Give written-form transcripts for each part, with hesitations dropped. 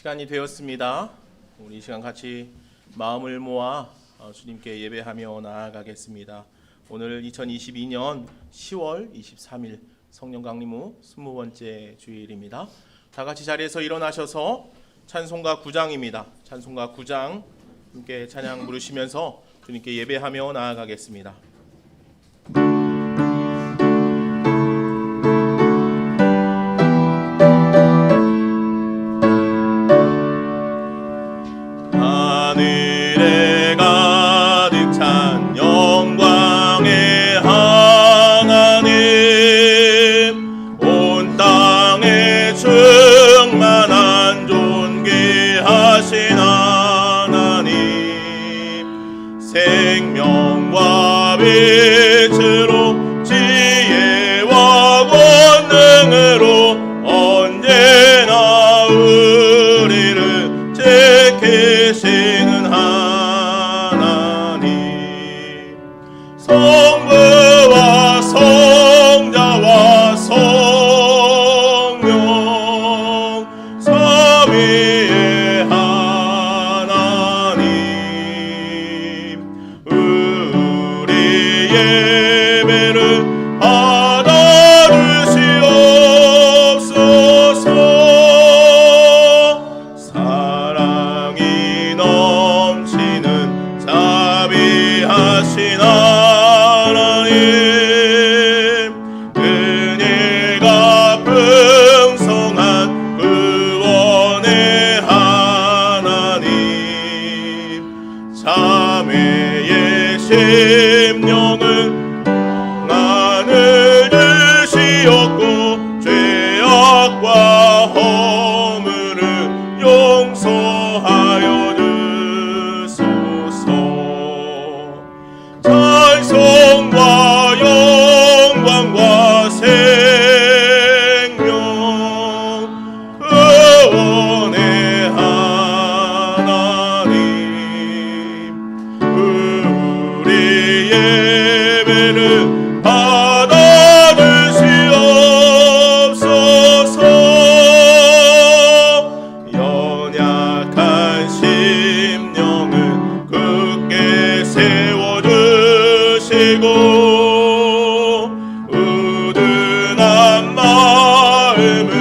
시간이 되었습니다. 우리 이 시간 같이 마음을 모아 주님께 예배하며 나아가겠습니다. 오늘 2022년 10월 23일 성령 강림 후 20번째 주일입니다. 다 같이 자리에서 일어나셔서 찬송가 9장입니다. 찬송가 9장 함께 찬양 부르시면서 주님께 예배하며 나아가겠습니다. 하늘에 가득 찬 영광의 하나님, 온 땅에 충만한 존귀하신 하나님, 생명과 빛으로 지혜와 권능으로 언제나 우리를 지키시는 하나님, 성부와 성자와 성령 삼위의 하나님, 우리 예배를 받아주시옵소서. 사랑이 넘치는 자비하신 하나님, 은혜가 풍성한 구원의 하나님, 자매의 심령을 평안을 주시었고 죄악과 허물을 용서하여 주소서. 찬송과 영광과 생명 구원의 하나님, 우리 예배를 받아주시옵소서. 연약한 심령을 굳게 세워주시고 우둔한 마음을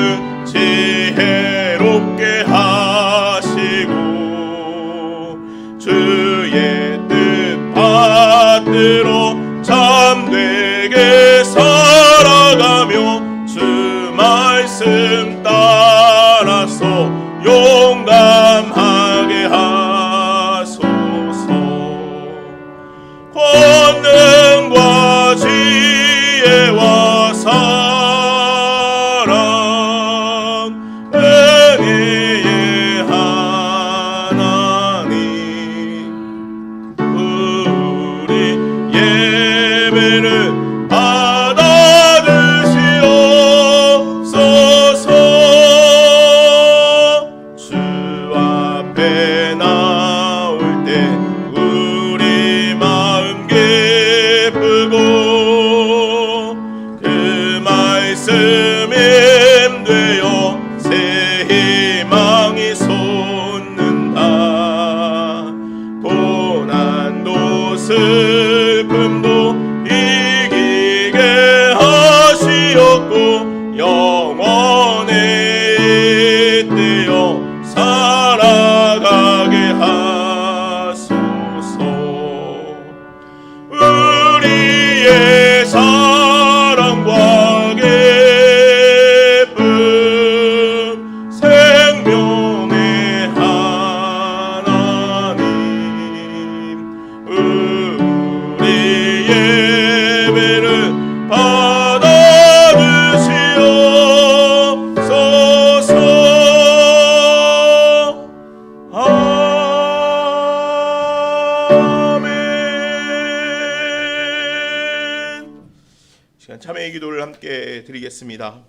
지혜롭게 하시고 주의 뜻 받들어 참되게 살아가며 주 말씀 따라서 용감하게 하소서. 권능과 지혜와 사랑 은혜의 하나님, 우리 예배를 받아주시옵소서. 주 앞에 나올 때 우리 마음 기쁘고 그 말씀 힘되어 새 희망이 솟는다. 고난도 슬픔도 이기게 하시었고 영원에 잇대어 살아가게 하소서. 우리의 사랑과 기쁨 생명의 하나님, 우리 예배를 받아주시옵소서. 아멘. 시간 참회의 기도를 함께 드리겠습니다.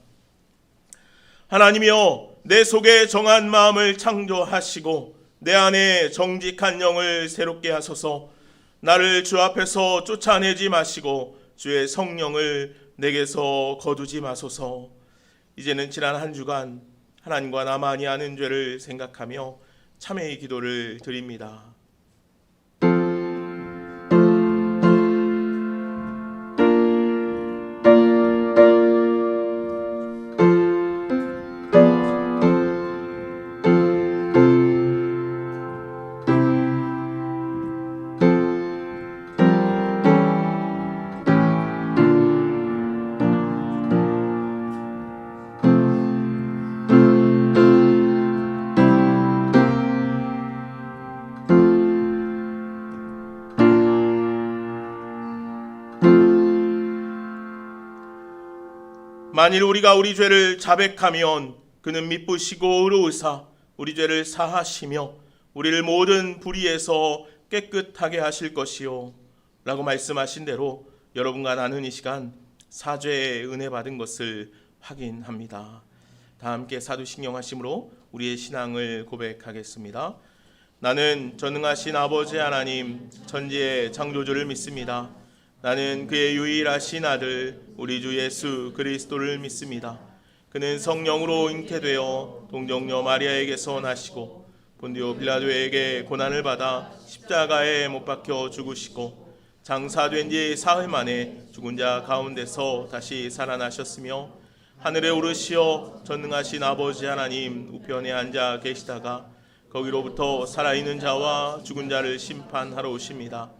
하나님이여, 내 속에 정한 마음을 창조하시고 내 안에 정직한 영을 새롭게 하소서. 나를 주 앞에서 쫓아내지 마시고 주의 성령을 내게서 거두지 마소서. 이제는 지난 한 주간 하나님과 나만이 아는 죄를 생각하며 참회의 기도를 드립니다. 만일 우리가 우리 죄를 자백하면 그는 미쁘시고 의로우사 우리 죄를 사하시며 우리를 모든 불의에서 깨끗하게 하실 것이요 라고 말씀하신 대로 여러분과 나는 이 시간 사죄의 은혜 받은 것을 확인합니다. 다 함께 사두신경 하심으로 우리의 신앙을 고백하겠습니다. 나는 전능하신 아버지 하나님 천지의 창조주를 믿습니다. 나는 그의 유일하신 아들 우리 주 예수 그리스도를 믿습니다. 그는 성령으로 잉태되어 동정녀 마리아에게서 나시고 본디오 빌라도에게 고난을 받아 십자가에 못 박혀 죽으시고 장사된 지 사흘 만에 죽은 자 가운데서 다시 살아나셨으며 하늘에 오르시어 전능하신 아버지 하나님 우편에 앉아 계시다가 거기로부터 살아있는 자와 죽은 자를 심판하러 오십니다.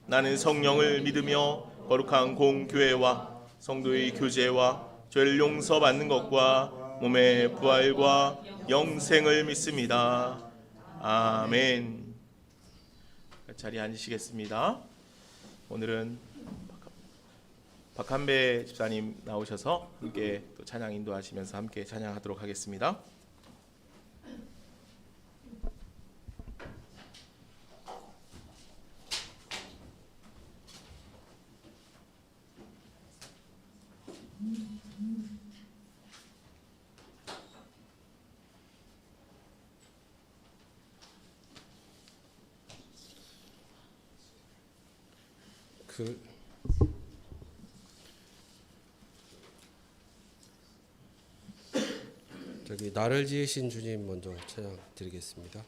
나는 성령을 믿으며 거룩한 공교회와 성도의 교제와 죄를 용서받는 것과 몸의 부활과 영생을 믿습니다. 아멘. 자리에 앉으시겠습니다. 오늘은 박한배 집사님 나오셔서 함께 또 찬양 인도하시면서 함께 찬양하도록 하겠습니다. 나를 지으신 주님 먼저 찬양 드리겠습니다.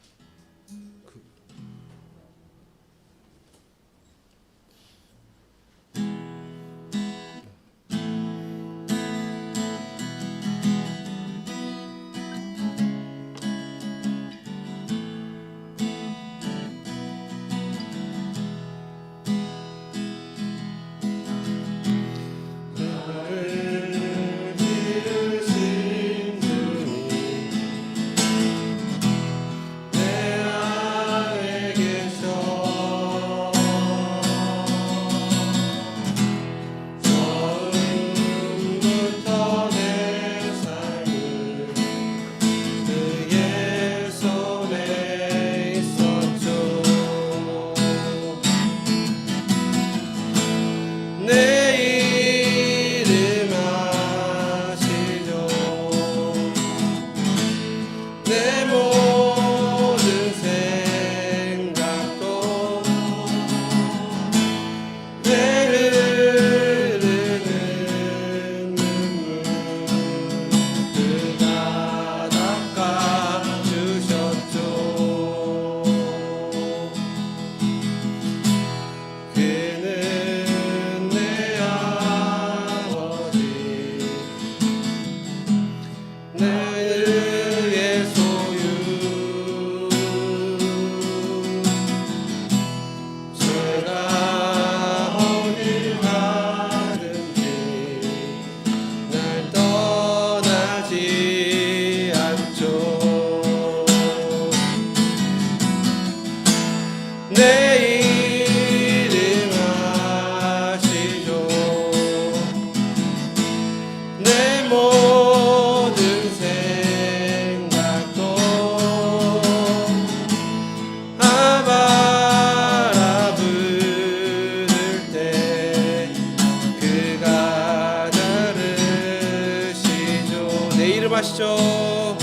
하시죠.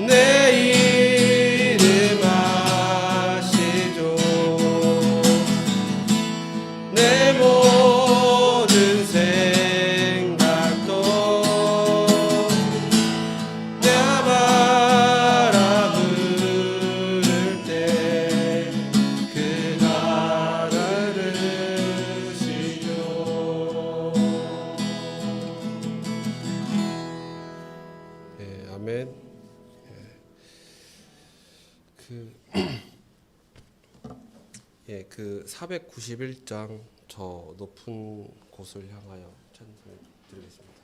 내 이름 아시죠. 내 모든 생각도 예, 그 491장 저 높은 곳을 향하여 찬송 드리겠습니다.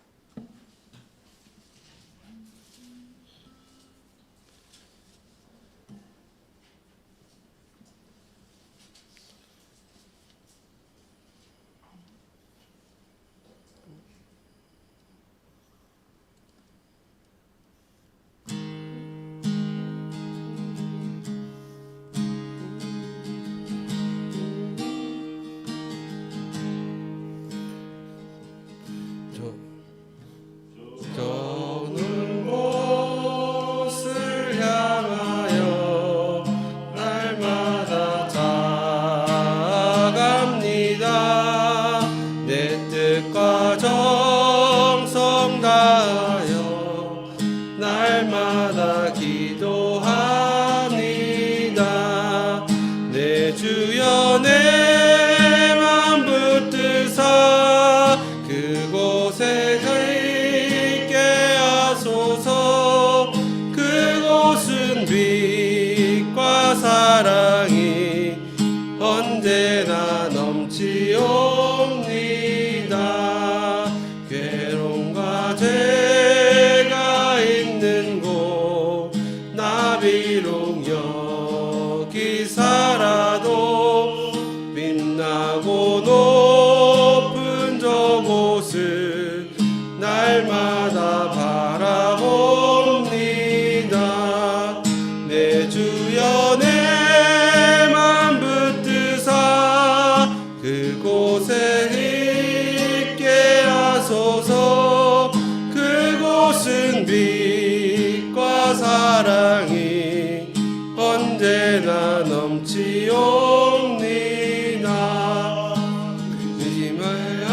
저 곳을 향하여 날마다 자갑니다. 내 뜻과 정성 다하여 날마다 기도합니다. 내 주여 내 맘 붙드사 그곳에 있게 하소서. 그곳은 빛과 사랑이 언제나 넘치옵니다. 괴로움과 죄가 있는 곳 나 비록 여기 살아도 빛나고 높은 저곳을 날마다 바라봅니다. 내 주여 내 맘 붙드사 그곳에 있게 하소서. 그곳은 빛과 사랑이 언제나 넘치옵니다. 의심을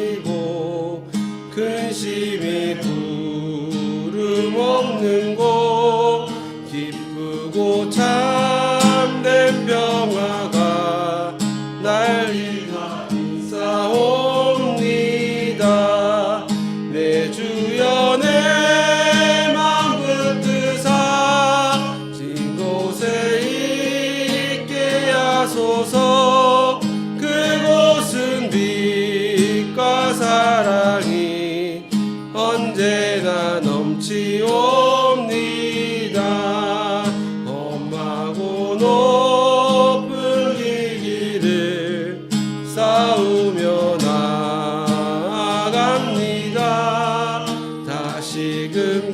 아니고 근심이 부름 없는 곳 기쁘고 참된 평화가 날 인사옵니다. 내 주여 내 맘 붙드사 진곳에 있게 하소서. 그곳은 빛과 사랑이 언제나 넘치옵니다. 험하고 높은 길을 싸우며 나아갑니다. 다시금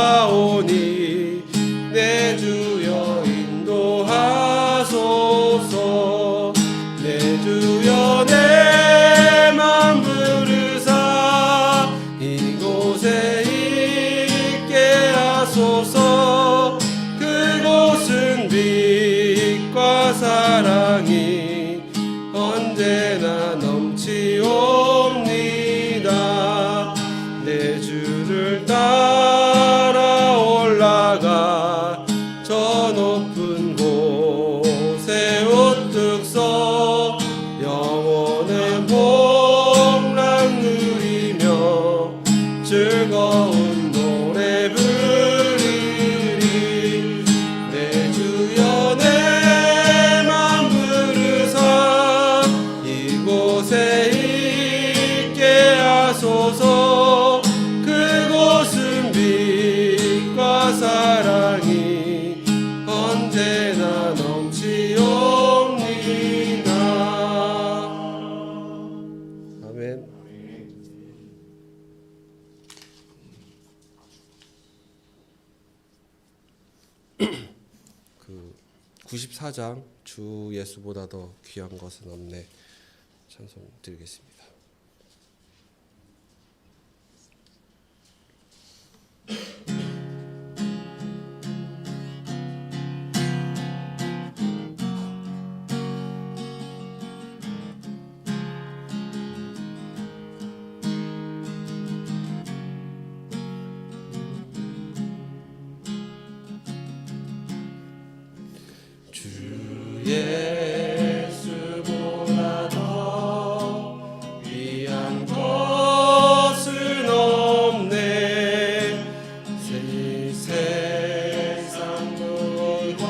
기도하오니 내 주여 인도하소서. 내 주여 내 맘 부르사 이곳에 있게 하소서. 그곳은 빛과 사랑이 언제나 넘치옵니다. 내 주를 따라 올라가 저 높은 곳에 우뚝 서 영원한 복락 누리며 즐거운 노래 부르리. 내 주여 내 맘 부르사 이곳에 있게 하소서. 그곳은 빛과 사랑이 언제나 넘치옵니다. 아멘. 그 94장 주 예수보다 더 귀한 것은 없네 찬송 드리겠습니다. 주 예수보다 더 귀한 것은 없네. 세상 물과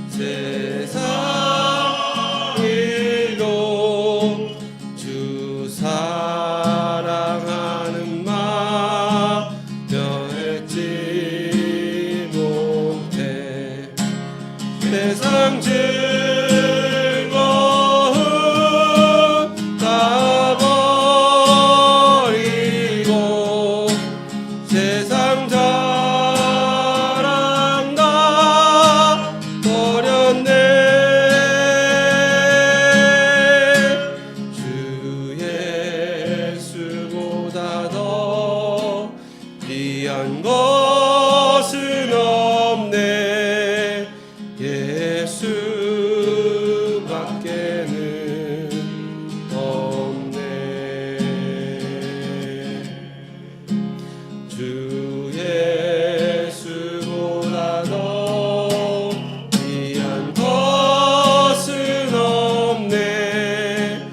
세상 일로 주 사랑하는 마음 변했지 못해 세상 즐거움 다 버리고 세상 자랑 다 버렸네 주 예수보다 더 귀한 것은 없네 예수밖에는 없네 주 예수보다 더 귀한 것은 없네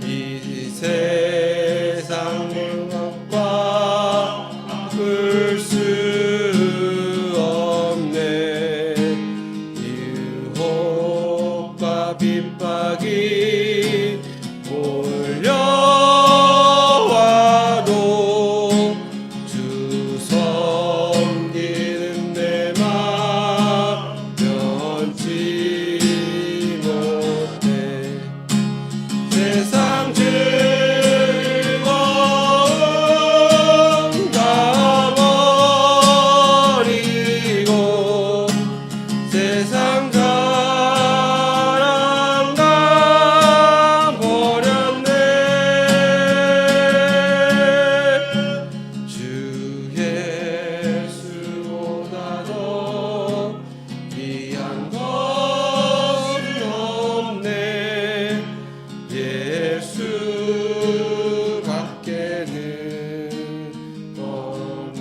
이 세상 것과 바꿀 수 없네 유혹과 핍박이 몰려와도 주 섬기는 내 마음 변치 못해 세상 즐거움 다 버리고 세상 자랑 다 버렸네 주 예수보다 더 귀한 것은 없네 예수밖에는 없네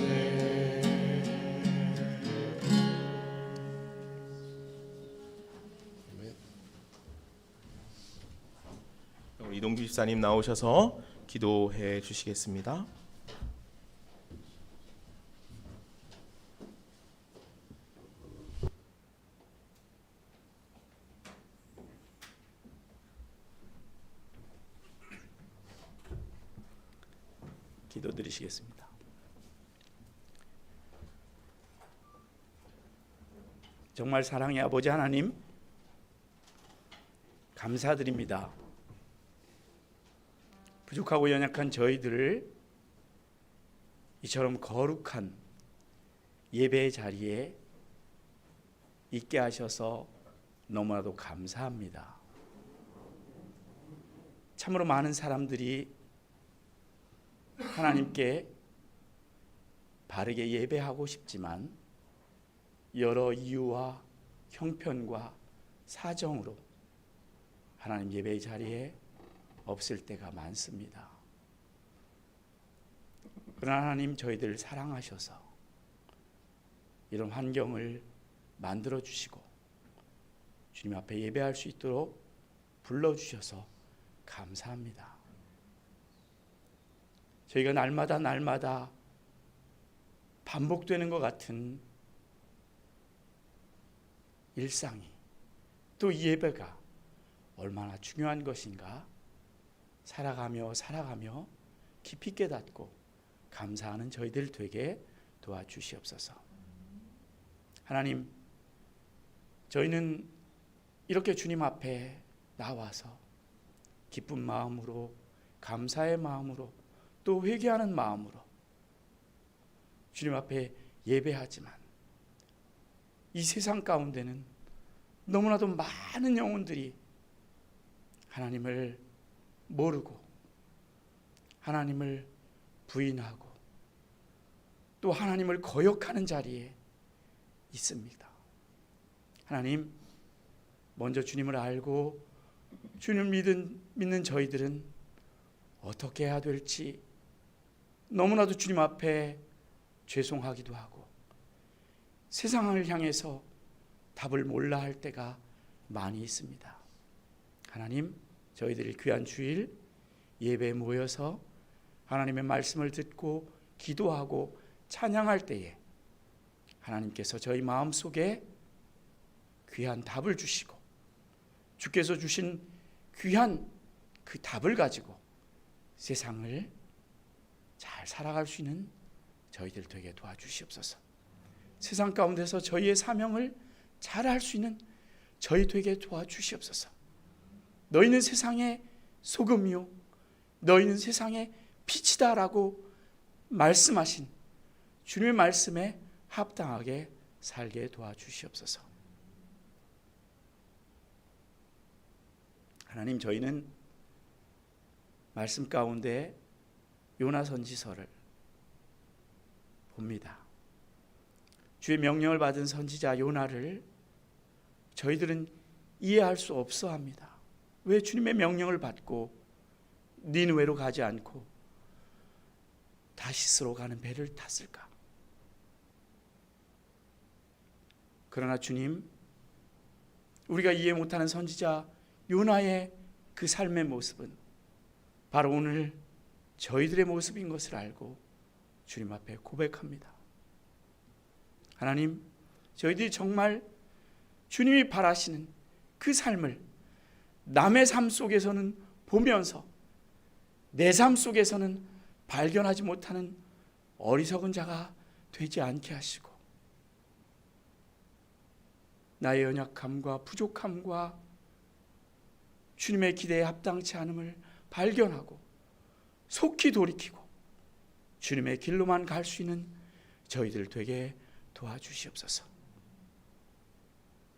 우리 이동규 집사님 나오셔서 기도해 주시겠습니다. 기도드리시겠습니다. 정말 사랑의 아버지 하나님, 감사드립니다. 부족하고 연약한 저희들을 이처럼 거룩한 예배의 자리에 있게 하셔서 너무나도 감사합니다. 참으로 많은 사람들이 하나님께 바르게 예배하고 싶지만 여러 이유와 형편과 사정으로 하나님 예배의 자리에 없을 때가 많습니다. 그러나 하나님 저희들 사랑하셔서 이런 환경을 만들어 주시고 주님 앞에 예배할 수 있도록 불러주셔서 감사합니다. 저희가 날마다 반복되는 것 같은 일상이 또 이 예배가 얼마나 중요한 것인가 살아가며 깊이 깨닫고 감사하는 저희들 되게 도와주시옵소서. 하나님, 저희는 이렇게 주님 앞에 나와서 기쁜 마음으로 감사의 마음으로 또 회개하는 마음으로 주님 앞에 예배하지만 이 세상 가운데는 너무나도 많은 영혼들이 하나님을 모르고 하나님을 부인하고 또 하나님을 거역하는 자리에 있습니다. 하나님, 먼저 주님을 알고 주님을 믿는 저희들은 어떻게 해야 될지 너무나도 주님 앞에 죄송하기도 하고 세상을 향해서 답을 몰라 할 때가 많이 있습니다. 하나님, 저희들이 귀한 주일 예배에 모여서 하나님의 말씀을 듣고 기도하고 찬양할 때에 하나님께서 저희 마음속에 귀한 답을 주시고 주께서 주신 귀한 그 답을 가지고 세상을 잘 살아갈 수 있는 저희들 되게 도와주시옵소서. 세상 가운데서 저희의 사명을 잘 할 수 있는 저희 되게 도와주시옵소서. 너희는 세상의 소금이요 너희는 세상의 빛이다라고 말씀하신 주님의 말씀에 합당하게 살게 도와주시옵소서. 하나님, 저희는 말씀 가운데 요나 선지서를 봅니다. 주의 명령을 받은 선지자 요나를 저희들은 이해할 수 없어 합니다. 왜 주님의 명령을 받고 니느웨로 가지 않고 다시스로 가는 배를 탔을까? 그러나 주님, 우리가 이해 못하는 선지자 요나의 그 삶의 모습은 바로 오늘 저희들의 모습인 것을 알고 주님 앞에 고백합니다. 하나님, 저희들이 정말 주님이 바라시는 그 삶을 남의 삶 속에서는 보면서 내 삶 속에서는 발견하지 못하는 어리석은 자가 되지 않게 하시고 나의 연약함과 부족함과 주님의 기대에 합당치 않음을 발견하고 속히 돌이키고 주님의 길로만 갈 수 있는 저희들 되게 도와주시옵소서.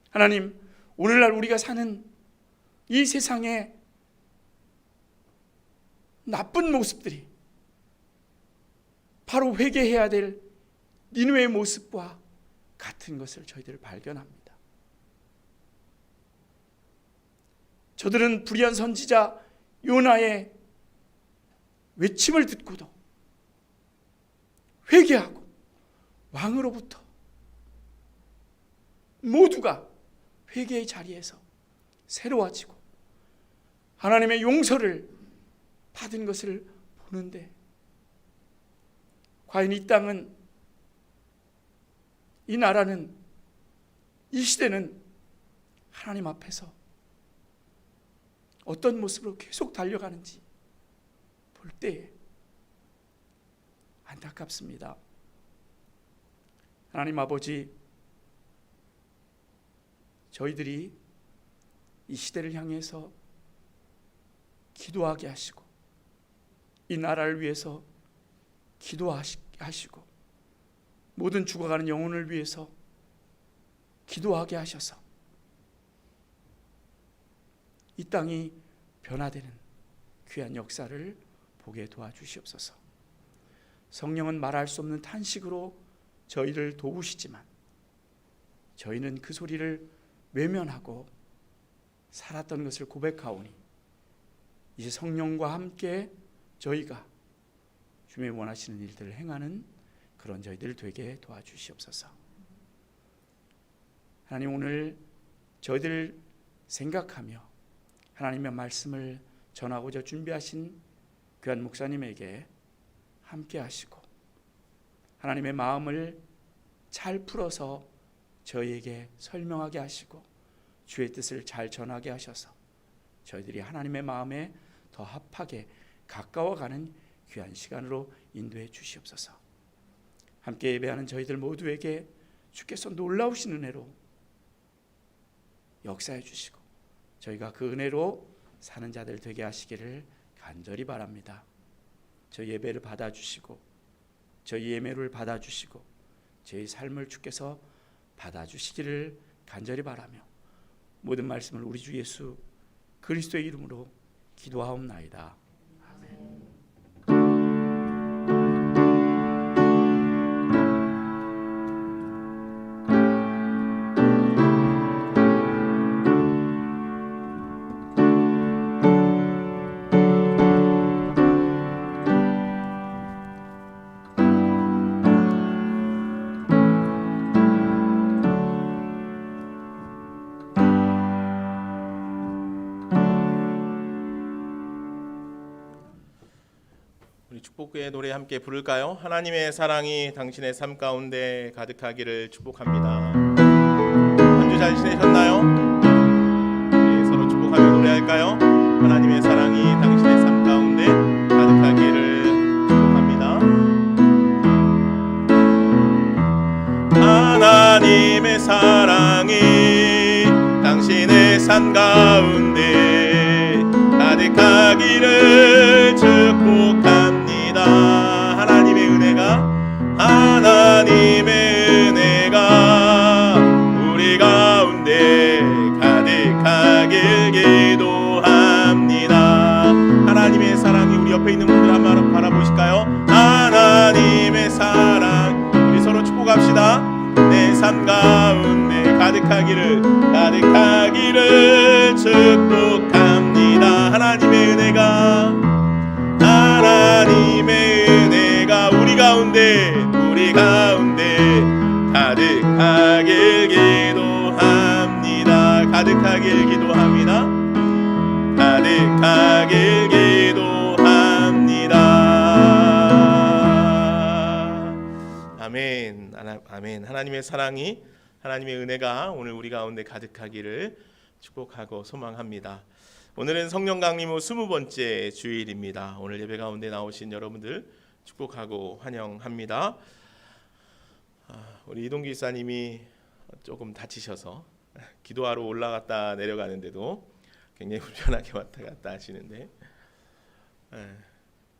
하나님, 오늘날 우리가 사는 이 세상의 나쁜 모습들이 바로 회개해야 될 니느웨의 모습과 같은 것을 저희들 발견합니다. 저들은 불의한 선지자 요나의 외침을 듣고도 회개하고 왕으로부터 모두가 회개의 자리에서 새로워지고 하나님의 용서를 받은 것을 보는데, 과연 이 땅은, 이 나라는, 이 시대는 하나님 앞에서 어떤 모습으로 계속 달려가는지 볼 때에 안타깝습니다. 하나님 아버지, 저희들이 이 시대를 향해서 기도하게 하시고 이 나라를 위해서 기도하시고 모든 죽어가는 영혼을 위해서 기도하게 하셔서 이 땅이 변화되는 귀한 역사를 보게 도와주시옵소서. 성령은 말할 수 없는 탄식으로 저희를 도우시지만 저희는 그 소리를 외면하고 살았던 것을 고백하오니 이제 성령과 함께 저희가 주님이 원하시는 일들을 행하는 그런 저희들 되게 도와주시옵소서. 하나님, 오늘 저희들 생각하며 하나님의 말씀을 전하고자 준비하신 귀한 목사님에게 함께 하시고 하나님의 마음을 잘 풀어서 저희에게 설명하게 하시고 주의 뜻을 잘 전하게 하셔서 저희들이 하나님의 마음에 더 합하게 가까워가는 귀한 시간으로 인도해 주시옵소서. 함께 예배하는 저희들 모두에게 주께서 놀라우신 은혜로 역사해 주시고 저희가 그 은혜로 사는 자들 되게 하시기를 간절히 바랍니다. 저희 예배를 받아주시고 저희 예매를 받아주시고 저희 삶을 주께서 받아주시기를 간절히 바라며 모든 말씀을 우리 주 예수 그리스도의 이름으로 기도하옵나이다. 우리 축복의 노래 함께 부를까요? 하나님의 사랑이 당신의 삶 가운데 가득하기를 축복합니다. 한 잘 지내셨나요? 네, 서로 축복하며 노래할까요? 하나님의 사랑이 당신의 삶 가운데 가득하기를 축복합니다. 하나님의 사랑이 당신의 삶 가운데 가득하기를 축복합니다. 하나님의 은혜가 우리 가운데 가득하길 기도합니다. 하나님의 사랑이 우리 옆에 있는 분들 한번 바라보실까요? 하나님의 사랑, 우리 서로 축복합시다. 내 삶 가운데 가득하기를 축복합니다. 하나님의 은혜가 우리 가운데 가득하길 기도합니다. 가득하길 기도합니다. 아멘. 아멘. 하나님의 사랑이, 하나님의 은혜가 오늘 우리 가운데 가득하기를 축복하고 소망합니다. 오늘은 성령 강림 후 20번째 주일입니다. 오늘 예배 가운데 나오신 여러분들 축복하고 환영합니다. 우리 이동기 기사님이 조금 다치셔서 기도하러 올라갔다 내려가는데도 굉장히 불편하게 왔다 갔다 하시는데,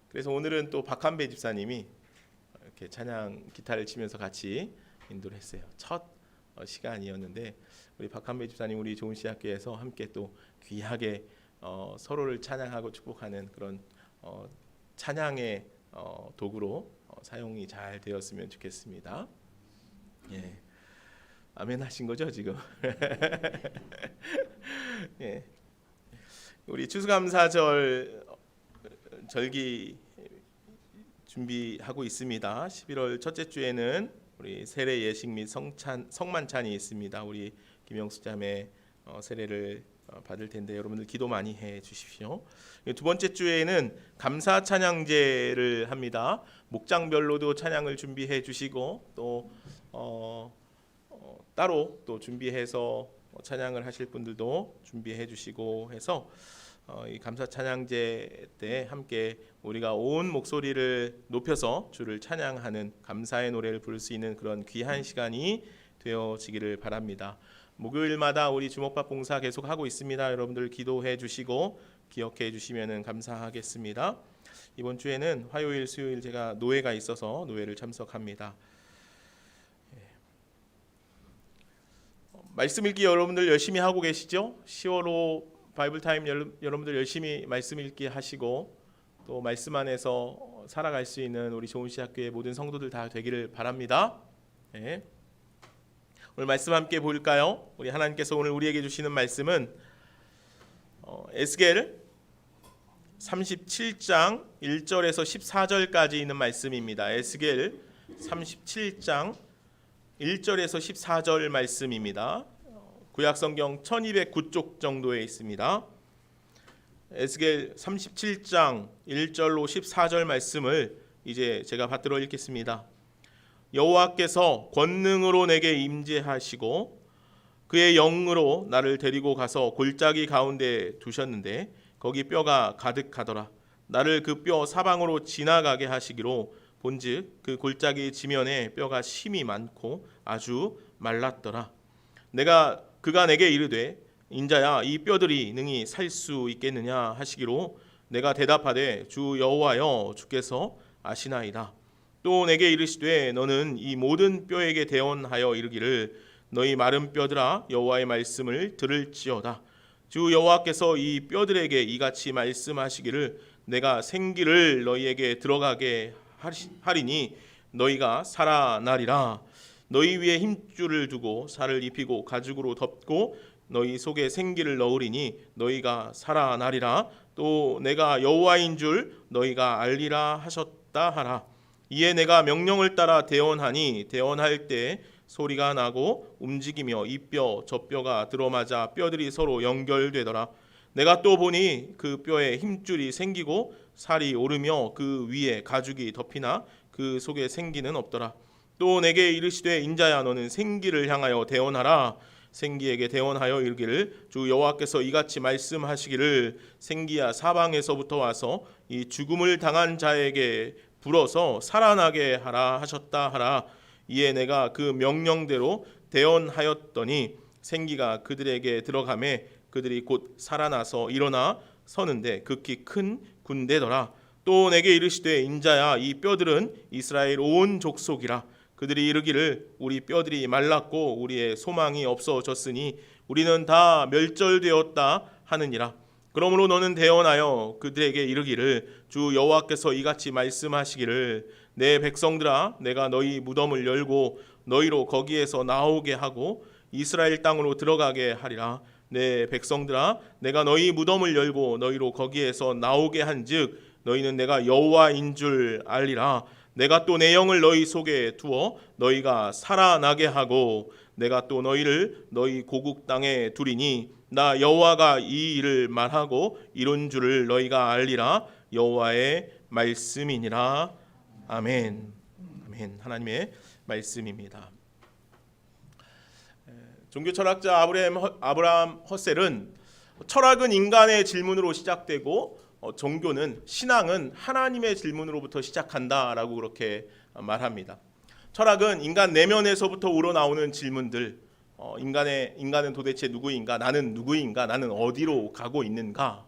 그래서 오늘은 또 박한배 집사님이 이렇게 찬양 기타를 치면서 같이 인도를 했어요. 첫 시간이었는데 우리 박한배 집사님, 우리 좋은시학교에서 함께 또 귀하게 서로를 찬양하고 축복하는 그런 찬양의 도구로 사용이 잘 되었으면 좋겠습니다. 예, 아멘 하신 거죠 지금? 예, 우리 추수감사절 절기 준비하고 있습니다. 11월 첫째 주에는 우리 세례 예식 및 성만찬이 있습니다. 우리 김영수 자매 세례를 받을 텐데 여러분들 기도 많이 해 주십시오. 두 번째 주에는 감사 찬양제를 합니다. 목장별로도 찬양을 준비해 주시고 또 따로 또 준비해서 찬양을 하실 분들도 준비해 주시고 해서 이 감사 찬양제 때 함께 우리가 온 목소리를 높여서 주를 찬양하는 감사의 노래를 부를 수 있는 그런 귀한 시간이 되어지기를 바랍니다. 목요일마다 우리 주목밥 봉사 계속 하고 있습니다. 여러분들 기도해 주시고 기억해 주시면 감사하겠습니다. 이번 주에는 화요일, 수요일 제가 노회가 있어서 노회를 참석합니다. 말씀 읽기 여러분들 열심히 하고 계시죠? 10월호 바이블 타임 여러분들 열심히 말씀 읽기 하시고 또 말씀 안에서 살아갈 수 있는 우리 좋은시학교의 모든 성도들 다 되기를 바랍니다. 네. 오늘 말씀 함께 볼까요? 우리 하나님께서 오늘 우리에게 주시는 말씀은 에스겔 37장 1절에서 14절까지 있는 말씀입니다. 에스겔 37장 1절에서 14절 말씀입니다. 구약성경 1209쪽 정도에 있습니다. 에스겔 37장 1절로 14절 말씀을 이제 제가 받들어 읽겠습니다. 여호와께서 권능으로 내게 임재하시고 그의 영으로 나를 데리고 가서 골짜기 가운데 두셨는데 거기 뼈가 가득하더라. 나를 그 뼈 사방으로 지나가게 하시기로 본즉 그 골짜기 지면에 뼈가 심이 많고 아주 말랐더라. 그가 내게 이르되 인자야 이 뼈들이 능히 살 수 있겠느냐 하시기로 내가 대답하되 주 여호와여 주께서 아시나이다. 또 내게 이르시되 너는 이 모든 뼈에게 대언하여 이르기를 너희 마른 뼈들아 여호와의 말씀을 들을지어다. 주 여호와께서 이 뼈들에게 이같이 말씀하시기를 내가 생기를 너희에게 들어가게 하리니 너희가 살아나리라. 너희 위에 힘줄을 두고 살을 입히고 가죽으로 덮고 너희 속에 생기를 넣으리니 너희가 살아나리라. 또 내가 여호와인 줄 너희가 알리라 하셨다 하라. 이에 내가 명령을 따라 대언하니 대언할 때 소리가 나고 움직이며 이 뼈 저 뼈가 들어맞아 뼈들이 서로 연결되더라. 내가 또 보니 그 뼈에 힘줄이 생기고 살이 오르며 그 위에 가죽이 덮이나 그 속에 생기는 없더라. 또 내게 이르시되 인자야 너는 생기를 향하여 대언하라. 생기에게 대언하여 이르기를 주 여호와께서 이같이 말씀하시기를 생기야 사방에서부터 와서 이 죽음을 당한 자에게 불어서 살아나게 하라 하셨다 하라. 이에 내가 그 명령대로 대언하였더니 생기가 그들에게 들어가매 그들이 곧 살아나서 일어나 서는데 극히 큰 군대더라. 또 내게 이르시되 인자야 이 뼈들은 이스라엘 온 족속이라. 그들이 이르기를 우리 뼈들이 말랐고 우리의 소망이 없어졌으니 우리는 다 멸절되었다 하느니라. 그러므로 너는 대언하여 그들에게 이르기를 주 여호와께서 이같이 말씀하시기를 내 백성들아 내가 너희 무덤을 열고 너희로 거기에서 나오게 하고 이스라엘 땅으로 들어가게 하리라. 내 백성들아 내가 너희 무덤을 열고 너희로 거기에서 나오게 한즉 너희는 내가 여호와인 줄 알리라. 내가 또 내 영을 너희 속에 두어 너희가 살아나게 하고 내가 또 너희를 너희 고국 땅에 두리니 나 여호와가 이 일을 말하고 이룬 줄을 너희가 알리라. 여호와의 말씀이니라. 아멘. 아멘. 하나님의 말씀입니다. 종교 철학자 아브라함 허셀은 철학은 인간의 질문으로 시작되고 종교는 신앙은 하나님의 질문으로부터 시작한다라고 그렇게 말합니다. 철학은 인간 내면에서부터 우러나오는 질문들, 인간은 도대체 누구인가? 나는 누구인가? 나는 어디로 가고 있는가?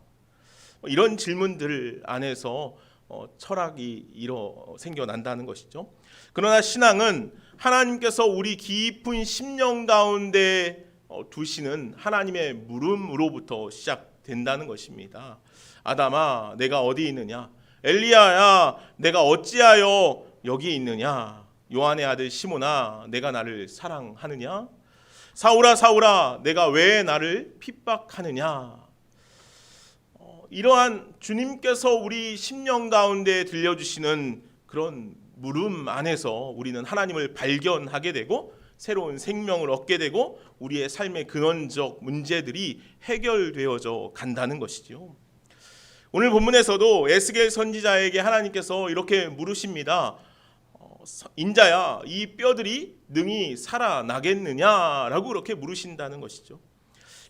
이런 질문들 안에서 철학이 생겨난다는 것이죠. 그러나 신앙은 하나님께서 우리 깊은 심령 가운데 두시는 하나님의 물음으로부터 시작된다는 것입니다. 아담아 내가 어디 있느냐? 엘리야야 내가 어찌하여 여기 있느냐? 요한의 아들 시몬아 내가 나를 사랑하느냐? 사울아 사울아 내가 왜 나를 핍박하느냐? 이러한 주님께서 우리 심령 가운데 들려주시는 그런 물음 안에서 우리는 하나님을 발견하게 되고 새로운 생명을 얻게 되고 우리의 삶의 근원적 문제들이 해결되어져 간다는 것이죠. 오늘 본문에서도 에스겔 선지자에게 하나님께서 이렇게 물으십니다. 인자야 이 뼈들이 능히 살아나겠느냐라고 그렇게 물으신다는 것이죠.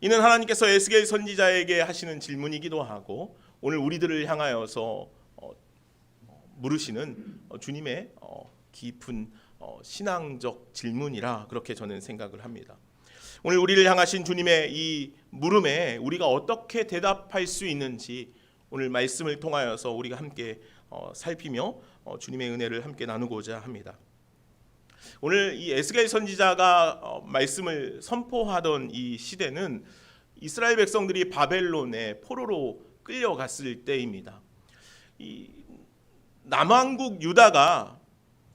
이는 하나님께서 에스겔 선지자에게 하시는 질문이기도 하고 오늘 우리들을 향하여서 물으시는 주님의 깊은 신앙적 질문이라 그렇게 저는 생각을 합니다. 오늘 우리를 향하신 주님의 이 물음에 우리가 어떻게 대답할 수 있는지 오늘 말씀을 통하여서 우리가 함께 살피며 주님의 은혜를 함께 나누고자 합니다. 오늘 이 에스겔 선지자가 말씀을 선포하던 이 시대는 이스라엘 백성들이 바벨론의 포로로 끌려갔을 때입니다. 이 남왕국 유다가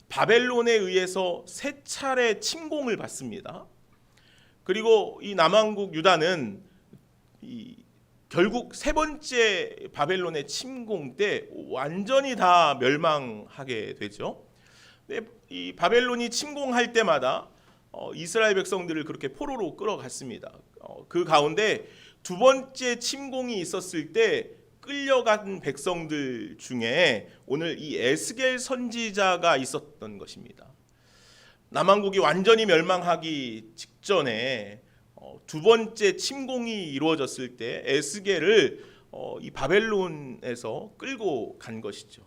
바벨론에 의해서 세 차례 침공을 받습니다. 그리고 이 남왕국 유다는 결국 세 번째 바벨론의 침공 때 완전히 다 멸망하게 되죠. 이 바벨론이 침공할 때마다 이스라엘 백성들을 그렇게 포로로 끌어갔습니다. 그 가운데 두 번째 침공이 있었을 때 끌려간 백성들 중에 오늘 이 에스겔 선지자가 있었던 것입니다. 남왕국이 완전히 멸망하기 직전에 두 번째 침공이 이루어졌을 때 에스겔을 이 바벨론에서 끌고 간 것이죠.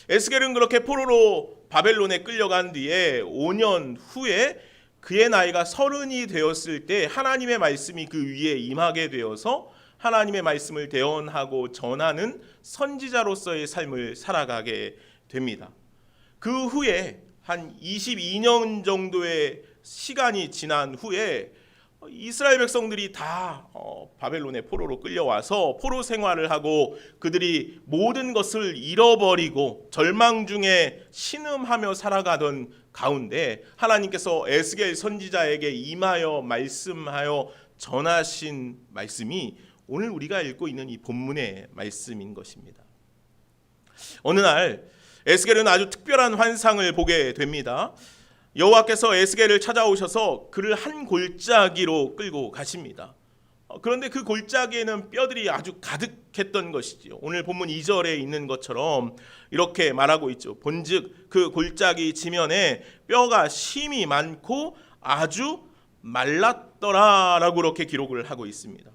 에스겔은 그렇게 포로로 바벨론에 끌려간 뒤에 5년 후에 그의 나이가 30이 되었을 때 하나님의 말씀이 그 위에 임하게 되어서 하나님의 말씀을 대언하고 전하는 선지자로서의 삶을 살아가게 됩니다. 그 후에 한 22년 정도의 시간이 지난 후에 이스라엘 백성들이 다 바벨론의 포로로 끌려와서 포로 생활을 하고 그들이 모든 것을 잃어버리고 절망 중에 신음하며 살아가던 가운데 하나님께서 에스겔 선지자에게 임하여 말씀하여 전하신 말씀이 오늘 우리가 읽고 있는 이 본문의 말씀인 것입니다. 어느 날 에스겔은 아주 특별한 환상을 보게 됩니다. 여호와께서 에스겔을 찾아오셔서 그를 한 골짜기로 끌고 가십니다. 그런데 그 골짜기에는 뼈들이 아주 가득했던 것이지요. 오늘 본문 2절에 있는 것처럼 이렇게 말하고 있죠. 본즉 그 골짜기 지면에 뼈가 심이 많고 아주 말랐다 났더라라고 그렇게 기록을 하고 있습니다.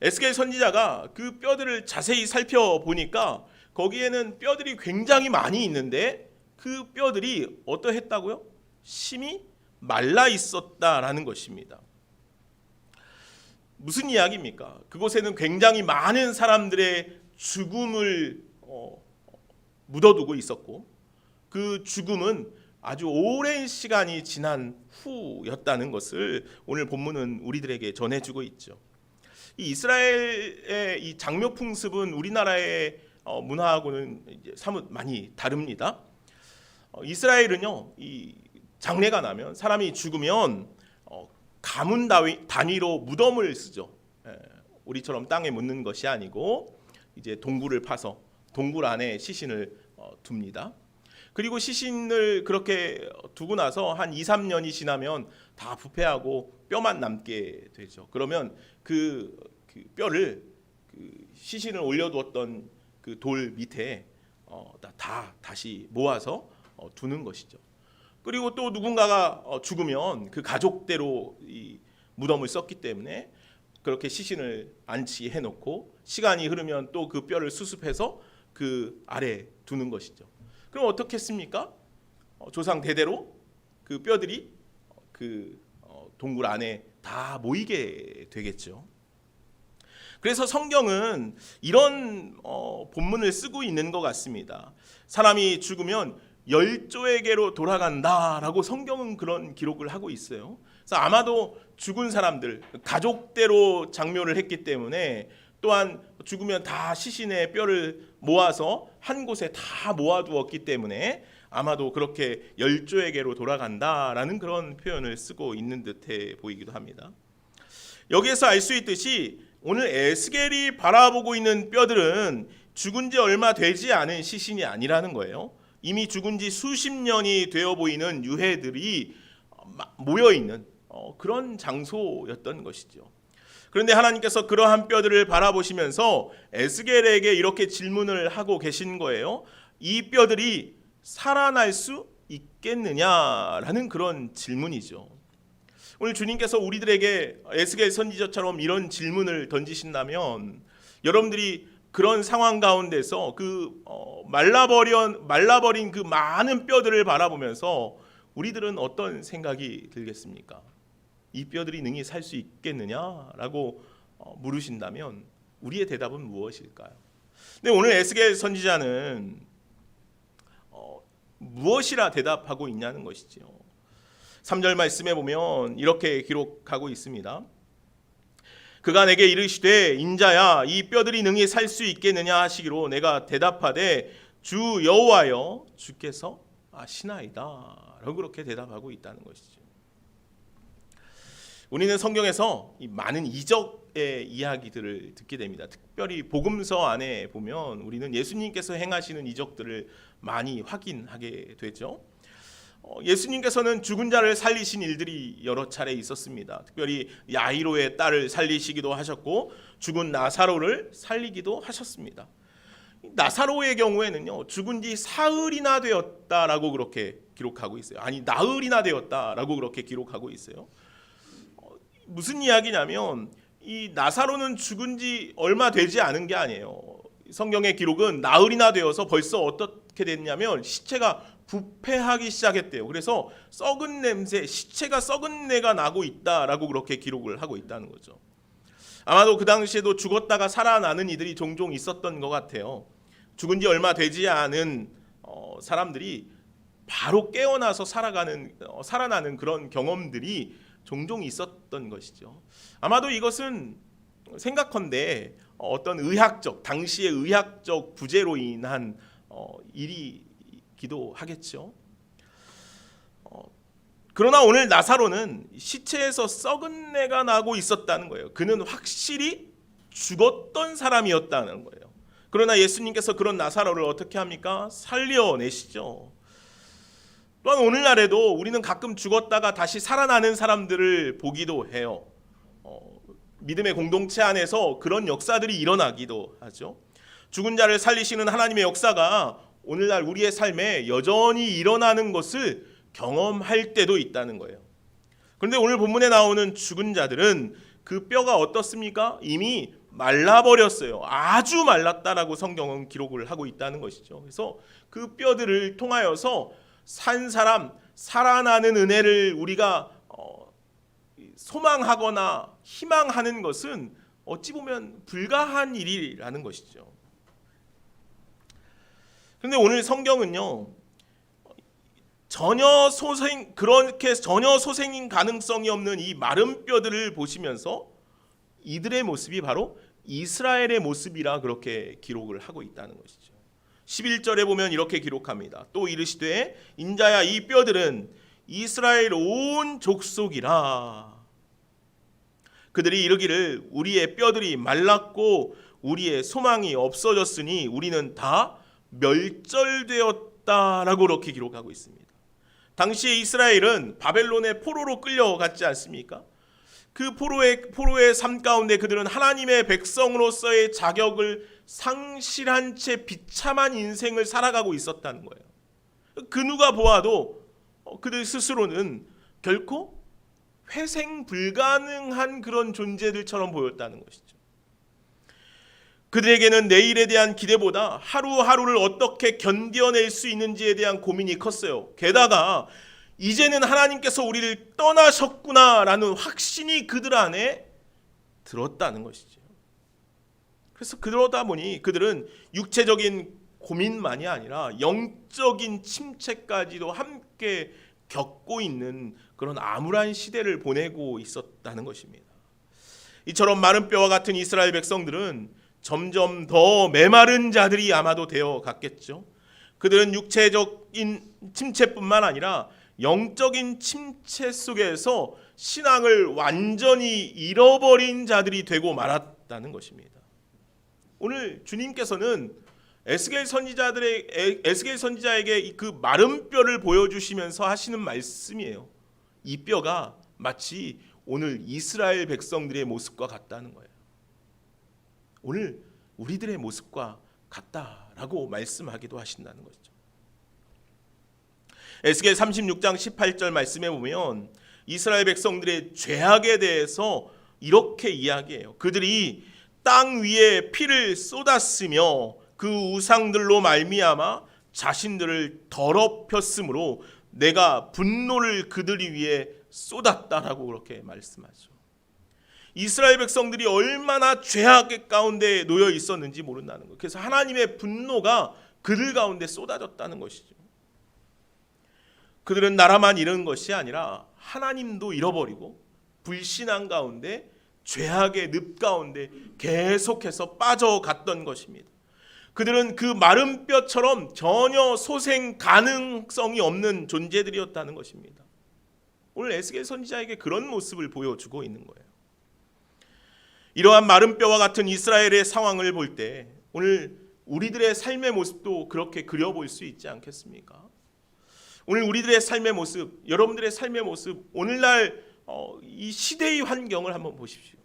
에스겔 선지자가 그 뼈들을 자세히 살펴보니까 거기에는 뼈들이 굉장히 많이 있는데 그 뼈들이 어떠했다고요? 심히 말라 있었다라는 것입니다. 무슨 이야기입니까? 그곳에는 굉장히 많은 사람들의 죽음을 묻어두고 있었고 그 죽음은 아주 오랜 시간이 지난 후였다는 것을 오늘 본문은 우리들에게 전해주고 있죠. 이 이스라엘의 이 장묘 풍습은 우리나라의 문화하고는 이제 사뭇 많이 다릅니다. 이스라엘은요, 이 장례가 나면 사람이 죽으면 가문 단위로 무덤을 쓰죠. 우리처럼 땅에 묻는 것이 아니고 이제 동굴을 파서 동굴 안에 시신을 둡니다. 그리고 시신을 그렇게 두고 나서 한 2, 3년이 지나면 다 부패하고 뼈만 남게 되죠. 그러면 그 뼈를 시신을 올려두었던 그 돌 밑에 다시 모아서 두는 것이죠. 그리고 또 누군가가 죽으면 그 가족대로 이 무덤을 썼기 때문에 그렇게 시신을 안치해 놓고 시간이 흐르면 또 그 뼈를 수습해서 그 아래 두는 것이죠. 그럼 어떻겠습니까? 조상 대대로 그 뼈들이 그 동굴 안에 다 모이게 되겠죠. 그래서 성경은 이런 본문을 쓰고 있는 것 같습니다. 사람이 죽으면 열조에게로 돌아간다라고 성경은 그런 기록을 하고 있어요. 그래서 아마도 죽은 사람들 가족대로 장묘를 했기 때문에 또한 죽으면 다 시신의 뼈를 모아서 한 곳에 다 모아두었기 때문에 아마도 그렇게 열조에게로 돌아간다라는 그런 표현을 쓰고 있는 듯해 보이기도 합니다. 여기에서 알 수 있듯이 오늘 에스겔이 바라보고 있는 뼈들은 죽은 지 얼마 되지 않은 시신이 아니라는 거예요. 이미 죽은 지 수십 년이 되어 보이는 유해들이 모여 있는 그런 장소였던 것이죠. 그런데 하나님께서 그러한 뼈들을 바라보시면서 에스겔에게 이렇게 질문을 하고 계신 거예요. 이 뼈들이 살아날 수 있겠느냐라는 그런 질문이죠. 오늘 주님께서 우리들에게 에스겔 선지자처럼 이런 질문을 던지신다면 여러분들이 그런 상황 가운데서 그 말라버린 그 많은 뼈들을 바라보면서 우리들은 어떤 생각이 들겠습니까? 이 뼈들이 능히 살 수 있겠느냐라고 물으신다면 우리의 대답은 무엇일까요? 근데 오늘 에스겔 선지자는 무엇이라 대답하고 있냐는 것이죠. 3절 말씀에 보면 이렇게 기록하고 있습니다. 그가 내게 이르시되 인자야 이 뼈들이 능히 살 수 있겠느냐 하시기로 내가 대답하되 주 여호와여 주께서 아시나이다 라고 그렇게 대답하고 있다는 것이죠. 우리는 성경에서 이 많은 이적의 이야기들을 듣게 됩니다. 특별히 복음서 안에 보면 우리는 예수님께서 행하시는 이적들을 많이 확인하게 되죠. 예수님께서는 죽은 자를 살리신 일들이 여러 차례 있었습니다. 특별히 야이로의 딸을 살리시기도 하셨고 죽은 나사로를 살리기도 하셨습니다. 나사로의 경우에는요 죽은 지 사흘이나 되었다라고 그렇게 기록하고 있어요. 아니 나흘이나 되었다라고 그렇게 기록하고 있어요. 무슨 이야기냐면 이 나사로는 죽은 지 얼마 되지 않은 게 아니에요. 성경의 기록은 나흘이나 되어서 벌써 어떻게 됐냐면 시체가 부패하기 시작했대요. 그래서 썩은 냄새, 시체가 썩은 내가 나고 있다라고 그렇게 기록을 하고 있다는 거죠. 아마도 그 당시에도 죽었다가 살아나는 이들이 종종 있었던 것 같아요. 죽은 지 얼마 되지 않은 사람들이 바로 깨어나서 살아나는 그런 경험들이 종종 있었던 것이죠. 아마도 이것은 생각컨대 어떤 당시의 의학적 부재로 인한 일이기도 하겠죠. 그러나 오늘 나사로는 시체에서 썩은 내가 나고 있었다는 거예요. 그는 확실히 죽었던 사람이었다는 거예요. 그러나 예수님께서 그런 나사로를 어떻게 합니까? 살려내시죠. 또한 오늘날에도 우리는 가끔 죽었다가 다시 살아나는 사람들을 보기도 해요. 믿음의 공동체 안에서 그런 역사들이 일어나기도 하죠. 죽은 자를 살리시는 하나님의 역사가 오늘날 우리의 삶에 여전히 일어나는 것을 경험할 때도 있다는 거예요. 그런데 오늘 본문에 나오는 죽은 자들은 그 뼈가 어떻습니까? 이미 말라버렸어요. 아주 말랐다라고 성경은 기록을 하고 있다는 것이죠. 그래서 그 뼈들을 통하여서 산 사람, 살아나는 은혜를 우리가 소망하거나 희망하는 것은 어찌 보면 불가한 일이라는 것이죠. 그런데 오늘 성경은요, 그렇게 전혀 소생인 가능성이 없는 이 마른 뼈들을 보시면서 이들의 모습이 바로 이스라엘의 모습이라 그렇게 기록을 하고 있다는 것이죠. 11절에 보면 이렇게 기록합니다. 또 이르시되 인자야 이 뼈들은 이스라엘 온 족속이라. 그들이 이르기를 우리의 뼈들이 말랐고 우리의 소망이 없어졌으니 우리는 다 멸절되었다라고 그렇게 기록하고 있습니다. 당시에 이스라엘은 바벨론의 포로로 끌려갔지 않습니까? 그 포로의 삶 가운데 그들은 하나님의 백성으로서의 자격을 상실한 채 비참한 인생을 살아가고 있었다는 거예요. 그 누가 보아도 그들 스스로는 결코 회생 불가능한 그런 존재들처럼 보였다는 것이죠. 그들에게는 내일에 대한 기대보다 하루하루를 어떻게 견뎌낼 수 있는지에 대한 고민이 컸어요. 게다가 이제는 하나님께서 우리를 떠나셨구나라는 확신이 그들 안에 들었다는 것이죠. 그래서 그러다 보니 그들은 육체적인 고민만이 아니라 영적인 침체까지도 함께 겪고 있는 그런 암울한 시대를 보내고 있었다는 것입니다. 이처럼 마른 뼈와 같은 이스라엘 백성들은 점점 더 메마른 자들이 아마도 되어 갔겠죠. 그들은 육체적인 침체뿐만 아니라 영적인 침체 속에서 신앙을 완전히 잃어버린 자들이 되고 말았다는 것입니다. 오늘 주님께서는 에스겔 선지자에게 그 마른 뼈를 보여주시면서 하시는 말씀이에요. 이 뼈가 마치 오늘 이스라엘 백성들의 모습과 같다는 거예요. 오늘 우리들의 모습과 같다라고 말씀하기도 하신다는 것이죠. 에스겔 36장 18절 말씀에 보면 이스라엘 백성들의 죄악에 대해서 이렇게 이야기해요. 그들이 땅 위에 피를 쏟았으며 그 우상들로 말미암아 자신들을 더럽혔으므로 내가 분노를 그들 위에 쏟았다라고 그렇게 말씀하죠. 이스라엘 백성들이 얼마나 죄악 가운데 놓여 있었는지 모른다는 거예요. 그래서 하나님의 분노가 그들 가운데 쏟아졌다는 것이죠. 그들은 나라만 잃은 것이 아니라 하나님도 잃어버리고 불신앙 가운데 죄악의 늪 가운데 계속해서 빠져갔던 것입니다. 그들은 그 마른 뼈처럼 전혀 소생 가능성이 없는 존재들이었다는 것입니다. 오늘 에스겔 선지자에게 그런 모습을 보여주고 있는 거예요. 이러한 마른 뼈와 같은 이스라엘의 상황을 볼 때 오늘 우리들의 삶의 모습도 그렇게 그려볼 수 있지 않겠습니까? 오늘 우리들의 삶의 모습, 여러분들의 삶의 모습, 오늘날 이 시대의 환경을 한번 보십시오.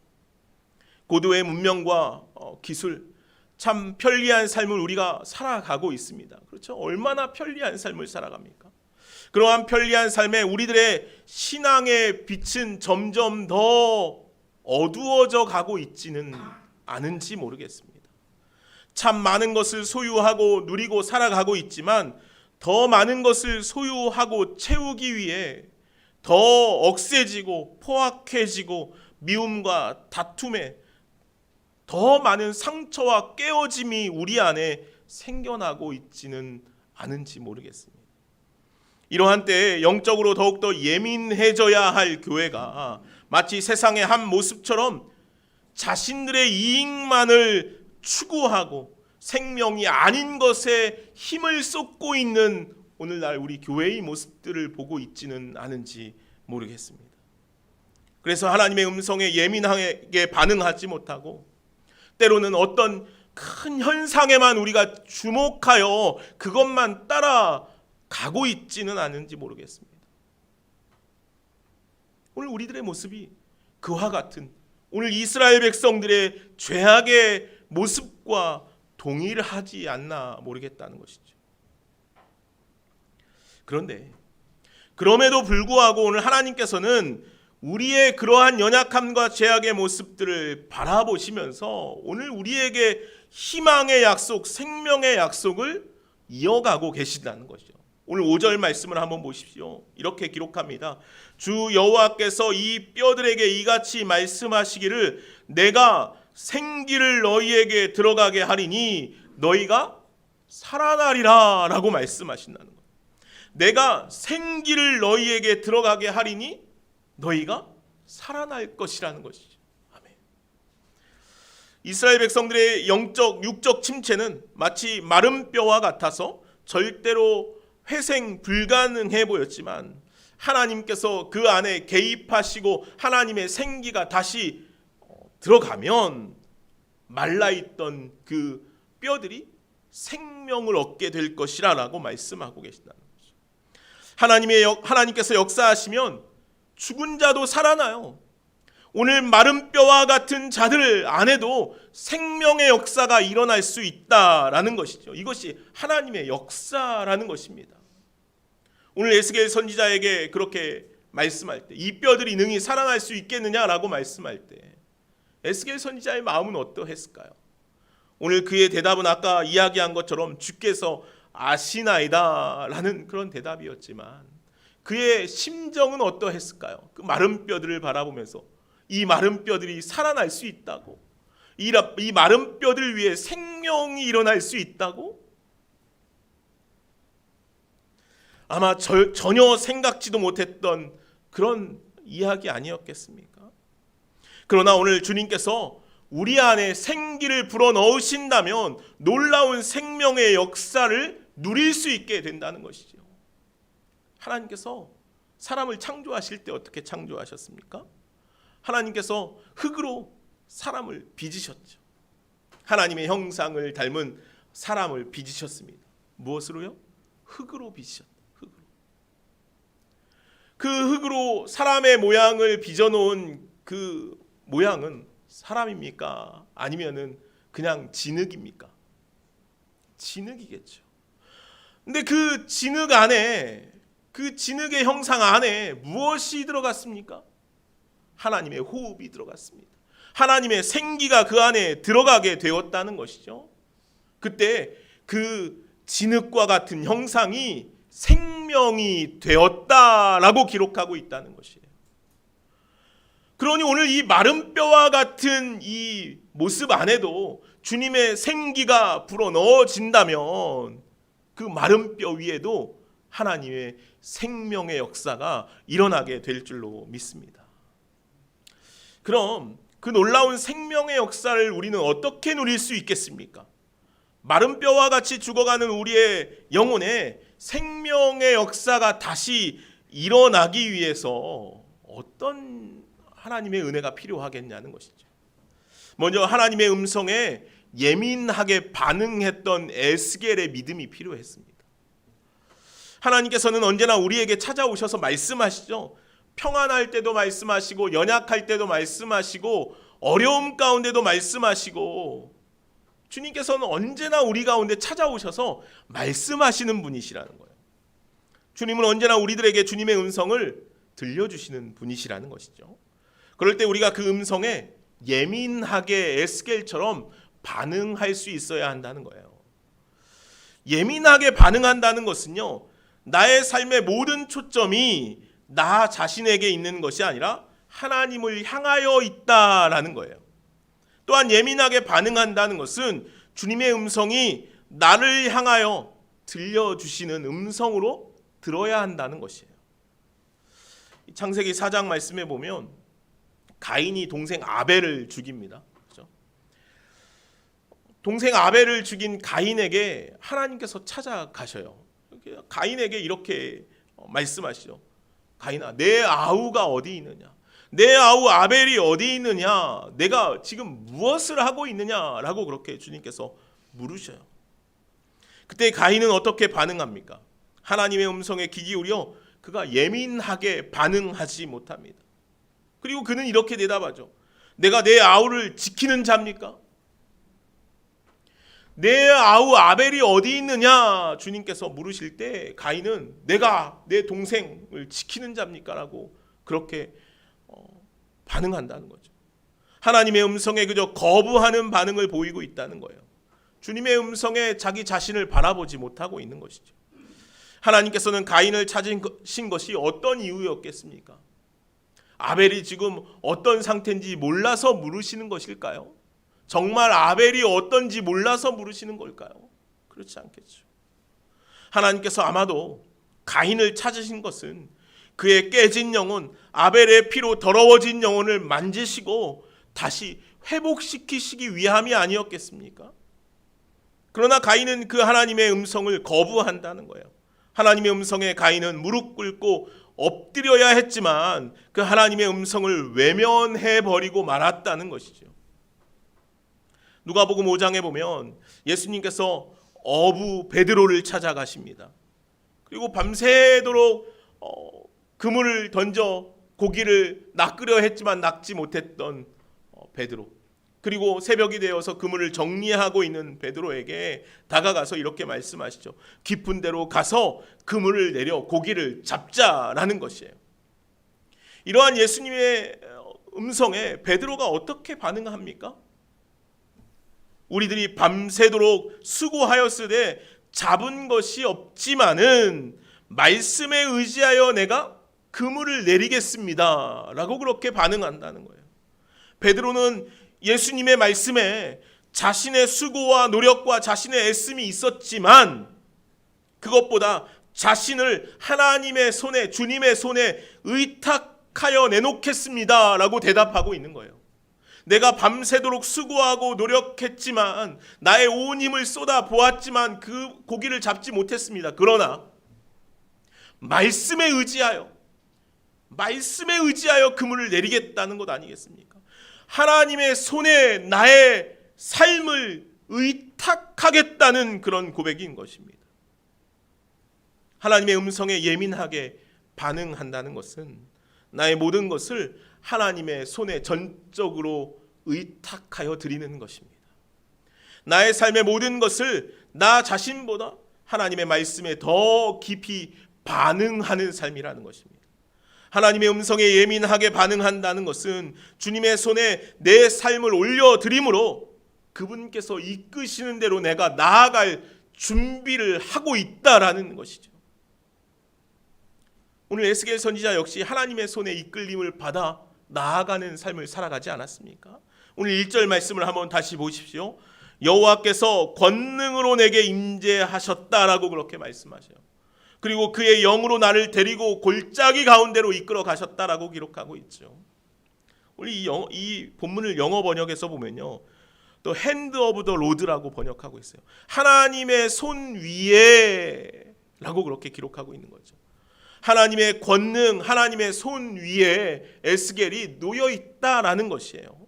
고도의 문명과 기술, 참 편리한 삶을 우리가 살아가고 있습니다. 그렇죠? 얼마나 편리한 삶을 살아갑니까? 그러한 편리한 삶에 우리들의 신앙의 빛은 점점 더 어두워져 가고 있지는 않은지 모르겠습니다. 참 많은 것을 소유하고 누리고 살아가고 있지만 더 많은 것을 소유하고 채우기 위해 더 억세지고 포악해지고 미움과 다툼에 더 많은 상처와 깨어짐이 우리 안에 생겨나고 있지는 않은지 모르겠습니다. 이러한 때에 영적으로 더욱더 예민해져야 할 교회가 마치 세상의 한 모습처럼 자신들의 이익만을 추구하고 생명이 아닌 것에 힘을 쏟고 있는 오늘날 우리 교회의 모습들을 보고 있지는 않은지 모르겠습니다. 그래서 하나님의 음성에 예민하게 반응하지 못하고 때로는 어떤 큰 현상에만 우리가 주목하여 그것만 따라가고 있지는 않은지 모르겠습니다. 오늘 우리들의 모습이 그와 같은 오늘 이스라엘 백성들의 죄악의 모습과 동일하지 않나 모르겠다는 것이죠. 그런데 그럼에도 불구하고 오늘 하나님께서는 우리의 그러한 연약함과 죄악의 모습들을 바라보시면서 오늘 우리에게 희망의 약속, 생명의 약속을 이어가고 계시다는 것이죠. 오늘 5절 말씀을 한번 보십시오. 이렇게 기록합니다. 주 여호와께서 이 뼈들에게 이같이 말씀하시기를 내가 생기를 너희에게 들어가게 하리니 너희가 살아나리라 라고 말씀하신다는 거예요. 내가 생기를 너희에게 들어가게 하리니 너희가 살아날 것이라는 것이죠. 아멘. 이스라엘 백성들의 영적 육적 침체는 마치 마른 뼈와 같아서 절대로 회생 불가능해 보였지만 하나님께서 그 안에 개입하시고 하나님의 생기가 다시 들어가면 말라있던 그 뼈들이 생명을 얻게 될 것이라고 말씀하고 계신다는 거죠. 하나님께서 역사하시면 죽은 자도 살아나요. 오늘 마른 뼈와 같은 자들 안에도 생명의 역사가 일어날 수 있다라는 것이죠. 이것이 하나님의 역사라는 것입니다. 오늘 에스겔 선지자에게 그렇게 말씀할 때 이 뼈들이 능히 살아날 수 있겠느냐라고 말씀할 때 에스겔 선지자의 마음은 어떠했을까요? 오늘 그의 대답은 아까 이야기한 것처럼 주께서 아시나이다 라는 그런 대답이었지만 그의 심정은 어떠했을까요? 그 마른 뼈들을 바라보면서 이 마른 뼈들이 살아날 수 있다고, 이 마른 뼈들 위에 생명이 일어날 수 있다고 아마 전혀 생각지도 못했던 그런 이야기 아니었겠습니까? 그러나 오늘 주님께서 우리 안에 생기를 불어넣으신다면 놀라운 생명의 역사를 누릴 수 있게 된다는 것이죠. 하나님께서 사람을 창조하실 때 어떻게 창조하셨습니까? 하나님께서 흙으로 사람을 빚으셨죠. 하나님의 형상을 닮은 사람을 빚으셨습니다. 무엇으로요? 흙으로 빚으셨다. 흙으로. 그 흙으로 사람의 모양을 빚어놓은 그 모양은 사람입니까? 아니면은 그냥 진흙입니까? 진흙이겠죠. 근데 그 진흙 안에, 그 진흙의 형상 안에 무엇이 들어갔습니까? 하나님의 호흡이 들어갔습니다. 하나님의 생기가 그 안에 들어가게 되었다는 것이죠. 그때 그 진흙과 같은 형상이 생명이 되었다라고 기록하고 있다는 것이에요. 그러니 오늘 이 마른 뼈와 같은 이 모습 안에도 주님의 생기가 불어 넣어진다면 그 마른 뼈 위에도 하나님의 생명의 역사가 일어나게 될 줄로 믿습니다. 그럼 그 놀라운 생명의 역사를 우리는 어떻게 누릴 수 있겠습니까? 마른 뼈와 같이 죽어가는 우리의 영혼에 생명의 역사가 다시 일어나기 위해서 어떤 하나님의 은혜가 필요하겠냐는 것이죠. 먼저 하나님의 음성에 예민하게 반응했던 에스겔의 믿음이 필요했습니다. 하나님께서는 언제나 우리에게 찾아오셔서 말씀하시죠. 평안할 때도 말씀하시고 연약할 때도 말씀하시고 어려움 가운데도 말씀하시고 주님께서는 언제나 우리 가운데 찾아오셔서 말씀하시는 분이시라는 거예요. 주님은 언제나 우리들에게 주님의 음성을 들려주시는 분이시라는 것이죠. 그럴 때 우리가 그 음성에 예민하게 에스겔처럼 반응할 수 있어야 한다는 거예요. 예민하게 반응한다는 것은요, 나의 삶의 모든 초점이 나 자신에게 있는 것이 아니라 하나님을 향하여 있다라는 거예요. 또한 예민하게 반응한다는 것은 주님의 음성이 나를 향하여 들려주시는 음성으로 들어야 한다는 것이에요. 창세기 4장 말씀에 보면 가인이 동생 아벨을 죽입니다. 그렇죠? 동생 아벨을 죽인 가인에게 하나님께서 찾아가셔요. 가인에게 이렇게 말씀하시죠. 가인아, 내 아우가 어디 있느냐? 내 아우 아벨이 어디 있느냐? 내가 지금 무엇을 하고 있느냐라고 그렇게 주님께서 물으셔요. 그때 가인은 어떻게 반응합니까? 하나님의 음성에 귀 기울여 그가 예민하게 반응하지 못합니다. 그리고 그는 이렇게 대답하죠. 내가 내 아우를 지키는 자입니까? 내 아우 아벨이 어디 있느냐? 주님께서 물으실 때 가인은 내가 내 동생을 지키는 자입니까? 라고 그렇게 반응한다는 거죠. 하나님의 음성에 그저 거부하는 반응을 보이고 있다는 거예요. 주님의 음성에 자기 자신을 바라보지 못하고 있는 것이죠. 하나님께서는 가인을 찾으신 것이 어떤 이유였겠습니까? 아벨이 지금 어떤 상태인지 몰라서 물으시는 것일까요? 정말 아벨이 어떤지 몰라서 물으시는 걸까요? 그렇지 않겠죠. 하나님께서 아마도 가인을 찾으신 것은 그의 깨진 영혼, 아벨의 피로 더러워진 영혼을 만지시고 다시 회복시키시기 위함이 아니었겠습니까? 그러나 가인은 그 하나님의 음성을 거부한다는 거예요. 하나님의 음성에 가인은 무릎 꿇고 엎드려야 했지만 그 하나님의 음성을 외면해 버리고 말았다는 것이죠. 누가복음 5장에 보면 예수님께서 어부 베드로를 찾아가십니다. 그리고 밤새도록 그물을 던져 고기를 낚으려 했지만 낚지 못했던 베드로, 그리고 새벽이 되어서 그물을 정리하고 있는 베드로에게 다가가서 이렇게 말씀하시죠. 깊은 데로 가서 그물을 내려 고기를 잡자라는 것이에요. 이러한 예수님의 음성에 베드로가 어떻게 반응합니까? 우리들이 밤새도록 수고하였으되 잡은 것이 없지만은 말씀에 의지하여 내가 그물을 내리겠습니다 라고 그렇게 반응한다는 거예요. 베드로는 예수님의 말씀에 자신의 수고와 노력과 자신의 애씀이 있었지만 그것보다 자신을 하나님의 손에, 주님의 손에 의탁하여 내놓겠습니다 라고 대답하고 있는 거예요. 내가 밤새도록 수고하고 노력했지만, 나의 온 힘을 쏟아 보았지만 그 고기를 잡지 못했습니다. 그러나 말씀에 의지하여 그물을 내리겠다는 것 아니겠습니까? 하나님의 손에 나의 삶을 의탁하겠다는 그런 고백인 것입니다. 하나님의 음성에 예민하게 반응한다는 것은 나의 모든 것을 하나님의 손에 전적으로 의탁하여 드리는 것입니다. 나의 삶의 모든 것을 나 자신보다 하나님의 말씀에 더 깊이 반응하는 삶이라는 것입니다. 하나님의 음성에 예민하게 반응한다는 것은 주님의 손에 내 삶을 올려드림으로 그분께서 이끄시는 대로 내가 나아갈 준비를 하고 있다라는 것이죠. 오늘 에스겔 선지자 역시 하나님의 손에 이끌림을 받아 나아가는 삶을 살아가지 않았습니까? 오늘 1절 말씀을 한번 다시 보십시오. 여호와께서 권능으로 내게 임재하셨다라고 그렇게 말씀하셔요. 그리고 그의 영으로 나를 데리고 골짜기 가운데로 이끌어 가셨다라고 기록하고 있죠. 우리 이 본문을 영어 번역에서 보면요, 또 hand of the Lord라고 번역하고 있어요. 하나님의 손 위에라고 그렇게 기록하고 있는 거죠. 하나님의 권능, 하나님의 손 위에 에스겔이 놓여 있다라는 것이에요.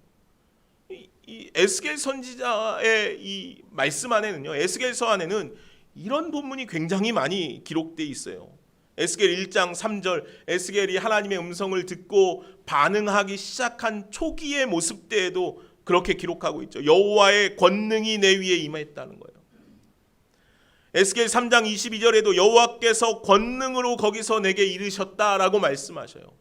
이 에스겔 선지자의 이 말씀 안에는요, 에스겔서 안에는 이런 본문이 굉장히 많이 기록되어 있어요. 에스겔 1장 3절, 에스겔이 하나님의 음성을 듣고 반응하기 시작한 초기의 모습 때에도 그렇게 기록하고 있죠. 여호와의 권능이 내 위에 임했다는 거예요. 에스겔 3장 22절에도 여호와께서 권능으로 거기서 내게 이르셨다라고 말씀하셔요.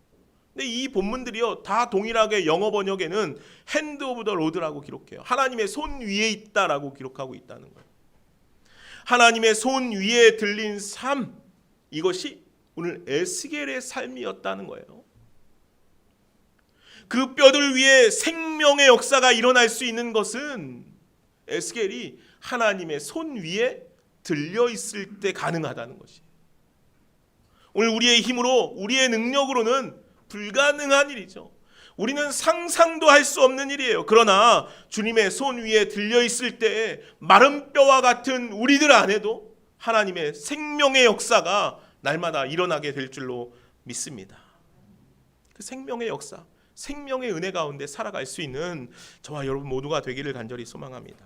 근데 이 본문들이요, 다 동일하게 영어 번역에는 hand of the Lord라고 기록해요. 하나님의 손 위에 있다라고 기록하고 있다는 거예요. 하나님의 손 위에 들린 삶, 이것이 오늘 에스겔의 삶이었다는 거예요. 그 뼈들 위에 생명의 역사가 일어날 수 있는 것은 에스겔이 하나님의 손 위에 들려 있을 때 가능하다는 것이. 오늘 우리의 힘으로, 우리의 능력으로는 불가능한 일이죠. 우리는 상상도 할 수 없는 일이에요. 그러나 주님의 손 위에 들려 있을 때 마른 뼈와 같은 우리들 안에도 하나님의 생명의 역사가 날마다 일어나게 될 줄로 믿습니다. 그 생명의 역사, 생명의 은혜 가운데 살아갈 수 있는 저와 여러분 모두가 되기를 간절히 소망합니다.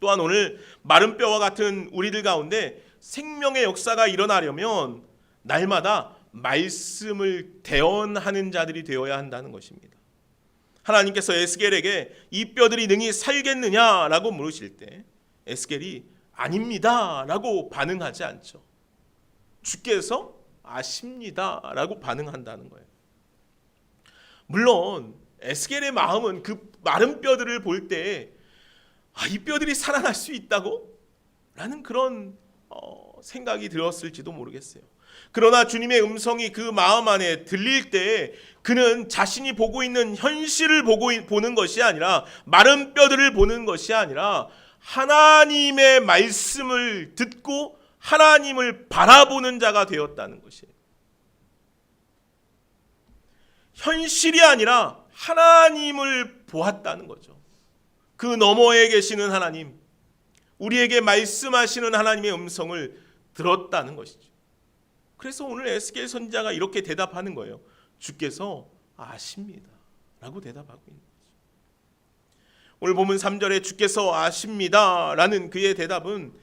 또한 오늘 마른 뼈와 같은 우리들 가운데 생명의 역사가 일어나려면 날마다 말씀을 대언하는 자들이 되어야 한다는 것입니다. 하나님께서 에스겔에게 이 뼈들이 능히 살겠느냐라고 물으실 때 에스겔이 아닙니다라고 반응하지 않죠. 주께서 아십니다라고 반응한다는 거예요. 물론 에스겔의 마음은 그 마른 뼈들을 볼 때 이 뼈들이 살아날 수 있다고? 라는 그런 생각이 들었을지도 모르겠어요. 그러나 주님의 음성이 그 마음 안에 들릴 때 그는 자신이 보고 있는 현실을 보는 것이 아니라, 마른 뼈들을 보는 것이 아니라 하나님의 말씀을 듣고 하나님을 바라보는 자가 되었다는 것이에요. 현실이 아니라 하나님을 보았다는 거죠. 그 너머에 계시는 하나님, 우리에게 말씀하시는 하나님의 음성을 들었다는 것이죠. 그래서 오늘 에스겔 선지자가 이렇게 대답하는 거예요. 주께서 아십니다 라고 대답하고 있는 거죠. 오늘 본문 3절에 주께서 아십니다 라는 그의 대답은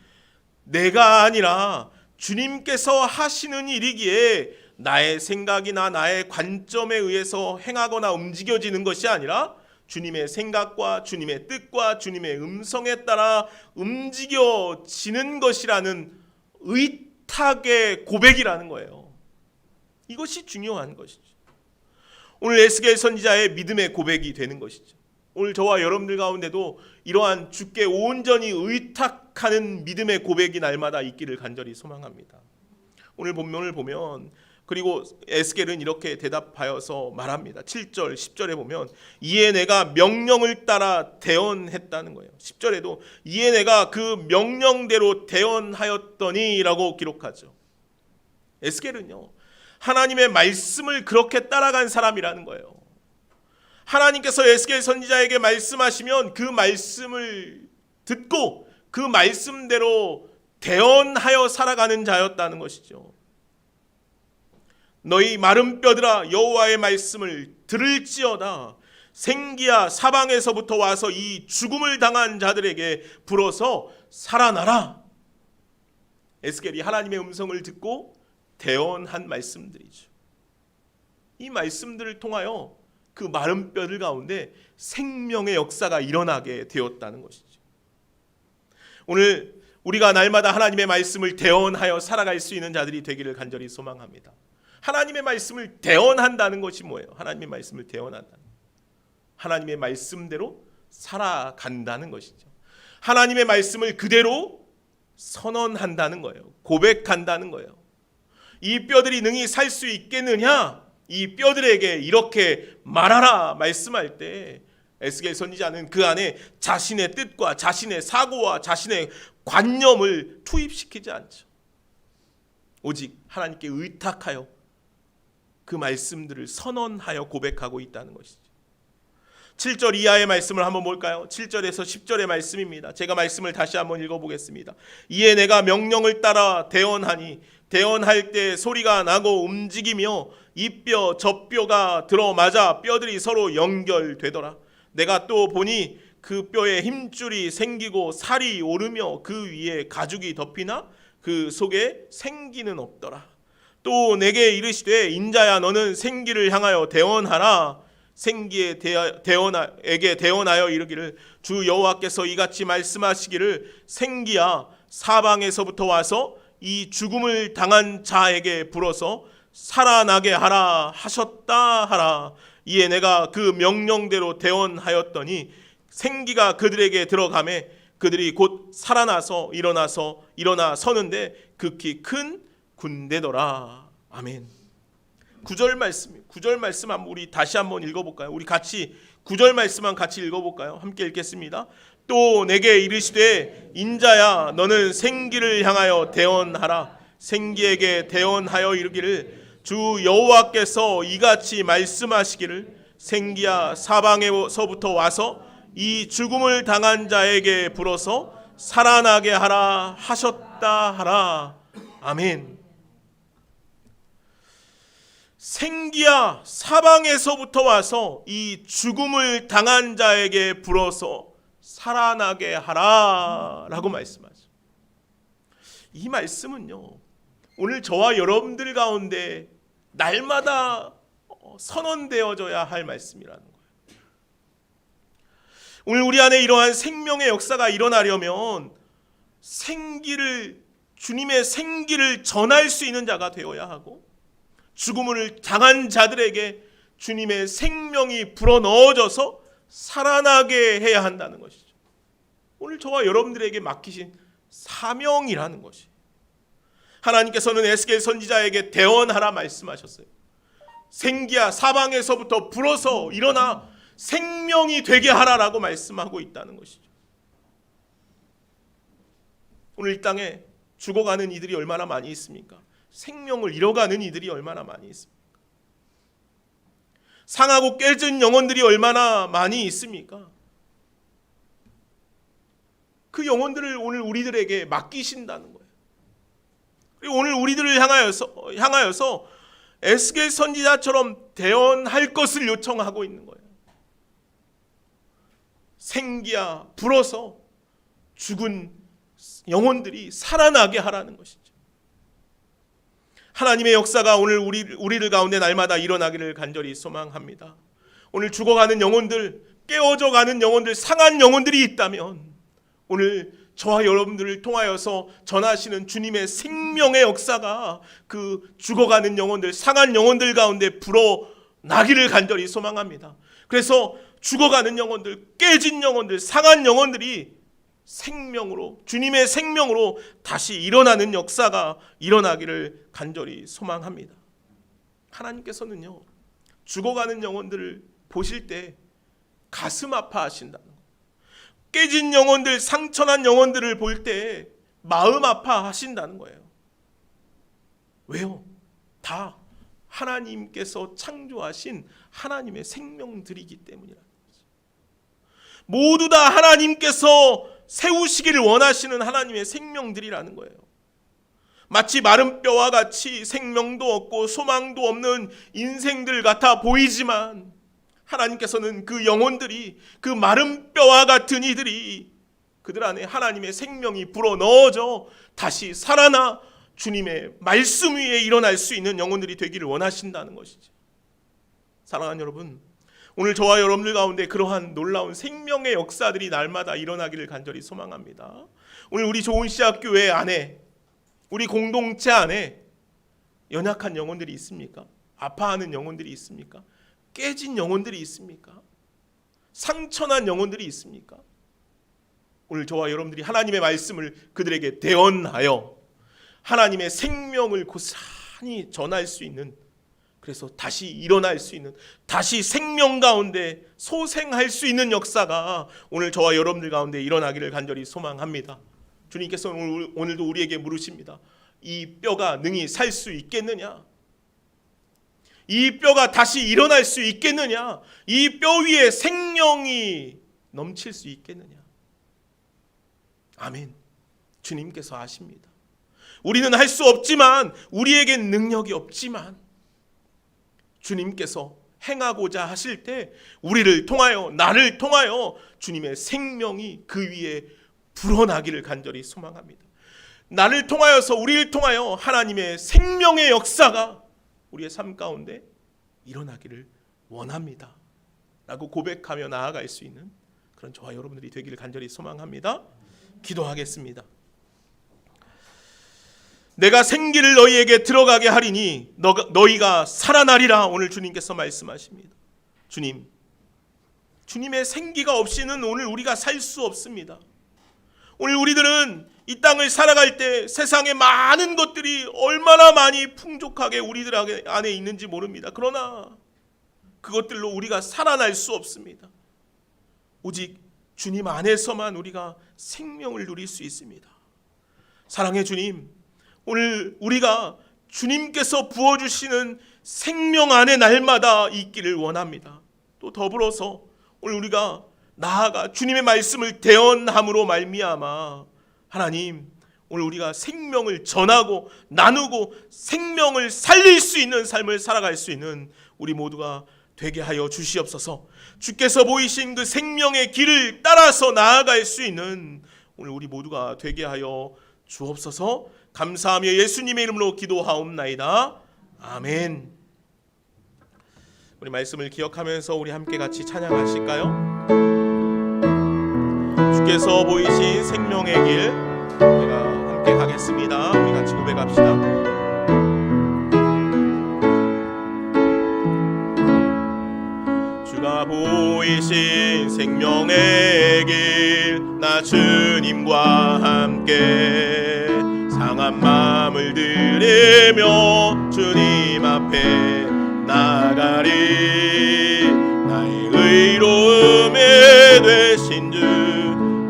내가 아니라 주님께서 하시는 일이기에 나의 생각이나 나의 관점에 의해서 행하거나 움직여지는 것이 아니라 주님의 생각과 주님의 뜻과 주님의 음성에 따라 움직여지는 것이라는 의탁의 고백이라는 거예요. 이것이 중요한 것이죠. 오늘 에스겔 선지자의 믿음의 고백이 되는 것이죠. 오늘 저와 여러분들 가운데도 이러한 주께 온전히 의탁하는 믿음의 고백이 날마다 있기를 간절히 소망합니다. 오늘 본문을 보면, 그리고 에스겔은 이렇게 대답하여서 말합니다. 7절 10절에 보면 이에 내가 명령을 따라 대언했다는 거예요. 10절에도 이에 내가 그 명령대로 대언하였더니 라고 기록하죠. 에스겔은요, 하나님의 말씀을 그렇게 따라간 사람이라는 거예요. 하나님께서 에스겔 선지자에게 말씀하시면 그 말씀을 듣고 그 말씀대로 대언하여 살아가는 자였다는 것이죠. 너희 마른 뼈들아 여호와의 말씀을 들을지어다. 생기야 사방에서부터 와서 이 죽음을 당한 자들에게 불어서 살아나라. 에스겔이 하나님의 음성을 듣고 대언한 말씀들이죠. 이 말씀들을 통하여 그 마른 뼈들 가운데 생명의 역사가 일어나게 되었다는 것이죠. 오늘 우리가 날마다 하나님의 말씀을 대언하여 살아갈 수 있는 자들이 되기를 간절히 소망합니다. 하나님의 말씀을 대언한다는 것이 뭐예요? 하나님의 말씀을 대언한다. 하나님의 말씀대로 살아간다는 것이죠. 하나님의 말씀을 그대로 선언한다는 거예요. 고백한다는 거예요. 이 뼈들이 능히 살 수 있겠느냐? 이 뼈들에게 이렇게 말하라 말씀할 때 에스겔 선지자는 그 안에 자신의 뜻과 자신의 사고와 자신의 관념을 투입시키지 않죠. 오직 하나님께 의탁하여 그 말씀들을 선언하여 고백하고 있다는 것이죠. 7절 이하의 말씀을 한번 볼까요? 7절에서 10절의 말씀입니다. 제가 말씀을 다시 한번 읽어보겠습니다. 이에 내가 명령을 따라 대언하니 대언할 때 소리가 나고 움직이며 이 뼈 저 뼈가 들어맞아 뼈들이 서로 연결되더라. 내가 또 보니 그 뼈에 힘줄이 생기고 살이 오르며 그 위에 가죽이 덮이나 그 속에 생기는 없더라. 또 내게 이르시되 인자야 너는 생기를 향하여 대언하라. 생기에 에게 대언하여 이르기를 주 여호와께서 이같이 말씀하시기를 생기야 사방에서부터 와서 이 죽음을 당한 자에게 불어서 살아나게 하라 하셨다 하라. 이에 내가 그 명령대로 대언하였더니 생기가 그들에게 들어가매 그들이 곧 살아나서 일어나 서는데 극히 큰 군대더라. 아멘. 9절 말씀 한번 우리 다시 한번 읽어볼까요? 우리 같이 9절 말씀만 같이 읽어볼까요? 함께 읽겠습니다. 또 내게 이르시되 인자야 너는 생기를 향하여 대언하라. 생기에게 대언하여 이르기를 주 여호와께서 이같이 말씀하시기를 생기야 사방에서부터 와서 이 죽음을 당한 자에게 불어서 살아나게 하라 하셨다 하라. 아멘. 생기야 사방에서부터 와서 이 죽음을 당한 자에게 불어서 살아나게 하라 라고 말씀하죠. 이 말씀은요 오늘 저와 여러분들 가운데 날마다 선언되어져야 할 말씀이라는 거예요. 오늘 우리 안에 이러한 생명의 역사가 일어나려면 주님의 생기를 전할 수 있는 자가 되어야 하고 죽음을 당한 자들에게 주님의 생명이 불어넣어져서 살아나게 해야 한다는 것이죠. 오늘 저와 여러분들에게 맡기신 사명이라는 것이, 하나님께서는 에스겔 선지자에게 대언하라 말씀하셨어요. 생기야 사방에서부터 불어서 일어나 생명이 되게 하라라고 말씀하고 있다는 것이죠. 오늘 이 땅에 죽어가는 이들이 얼마나 많이 있습니까? 생명을 잃어가는 이들이 얼마나 많이 있습니까? 상하고 깨진 영혼들이 얼마나 많이 있습니까? 그 영혼들을 오늘 우리들에게 맡기신다는 거예요. 그리고 오늘 우리들을 향하여서 에스겔 선지자처럼 대언할 것을 요청하고 있는 거예요. 생기야 불어서 죽은 영혼들이 살아나게 하라는 것이죠. 하나님의 역사가 오늘 우리들 가운데 날마다 일어나기를 간절히 소망합니다. 오늘 죽어가는 영혼들, 깨어져 가는 영혼들, 상한 영혼들이 있다면 오늘 저와 여러분들을 통하여서 전하시는 주님의 생명의 역사가 그 죽어가는 영혼들, 상한 영혼들 가운데 불어나기를 간절히 소망합니다. 그래서 죽어가는 영혼들, 깨진 영혼들, 상한 영혼들이 생명으로, 주님의 생명으로 다시 일어나는 역사가 일어나기를 간절히 소망합니다. 하나님께서는요, 죽어가는 영혼들을 보실 때 가슴 아파하신다는 거예요. 깨진 영혼들, 상처난 영혼들을 볼 때 마음 아파하신다는 거예요. 왜요? 다 하나님께서 창조하신 하나님의 생명들이기 때문이라는 거죠. 모두 다 하나님께서 세우시기를 원하시는 하나님의 생명들이라는 거예요. 마치 마른 뼈와 같이 생명도 없고 소망도 없는 인생들 같아 보이지만 하나님께서는 그 영혼들이, 그 마른 뼈와 같은 이들이 그들 안에 하나님의 생명이 불어넣어져 다시 살아나 주님의 말씀 위에 일어날 수 있는 영혼들이 되기를 원하신다는 것이죠. 사랑하는 여러분, 오늘 저와 여러분들 가운데 그러한 놀라운 생명의 역사들이 날마다 일어나기를 간절히 소망합니다. 오늘 우리 좋은시학교회 안에, 우리 공동체 안에 연약한 영혼들이 있습니까? 아파하는 영혼들이 있습니까? 깨진 영혼들이 있습니까? 상처난 영혼들이 있습니까? 오늘 저와 여러분들이 하나님의 말씀을 그들에게 대언하여 하나님의 생명을 고스란히 전할 수 있는, 그래서 다시 일어날 수 있는, 다시 생명 가운데 소생할 수 있는 역사가 오늘 저와 여러분들 가운데 일어나기를 간절히 소망합니다. 주님께서는 오늘도 우리에게 물으십니다. 이 뼈가 능히 살 수 있겠느냐? 이 뼈가 다시 일어날 수 있겠느냐? 이 뼈 위에 생명이 넘칠 수 있겠느냐? 아멘. 주님께서 아십니다. 우리는 할 수 없지만, 우리에겐 능력이 없지만 주님께서 행하고자 하실 때 우리를 통하여, 나를 통하여 주님의 생명이 그 위에 불어나기를 간절히 소망합니다. 나를 통하여서, 우리를 통하여 하나님의 생명의 역사가 우리의 삶 가운데 일어나기를 원합니다 라고 고백하며 나아갈 수 있는 그런 저와 여러분들이 되기를 간절히 소망합니다. 기도하겠습니다. 내가 생기를 너희에게 들어가게 하리니 너희가 살아나리라. 오늘 주님께서 말씀하십니다. 주님의 생기가 없이는 오늘 우리가 살 수 없습니다. 오늘 우리들은 이 땅을 살아갈 때 세상에 많은 것들이 얼마나 많이 풍족하게 우리들 안에 있는지 모릅니다. 그러나 그것들로 우리가 살아날 수 없습니다. 오직 주님 안에서만 우리가 생명을 누릴 수 있습니다. 사랑의 주님, 오늘 우리가 주님께서 부어주시는 생명 안에 날마다 있기를 원합니다. 또 더불어서 오늘 우리가 나아가 주님의 말씀을 대언함으로 말미암아 하나님, 오늘 우리가 생명을 전하고 나누고 생명을 살릴 수 있는 삶을 살아갈 수 있는 우리 모두가 되게 하여 주시옵소서. 주께서 보이신 그 생명의 길을 따라서 나아갈 수 있는 오늘 우리 모두가 되게 하여 주옵소서. 감사하며 예수님의 이름으로 기도하옵나이다. 아멘. 우리 말씀을 기억하면서 우리 함께 같이 찬양하실까요? 주께서 보이신 생명의 길, 우리가 함께 가겠습니다. 우리 같이 고백합시다. 보이신 생명의 길, 나 주님과 함께 상한 마음을 들이며 주님 앞에 나가리. 나의 의로움이 되신 주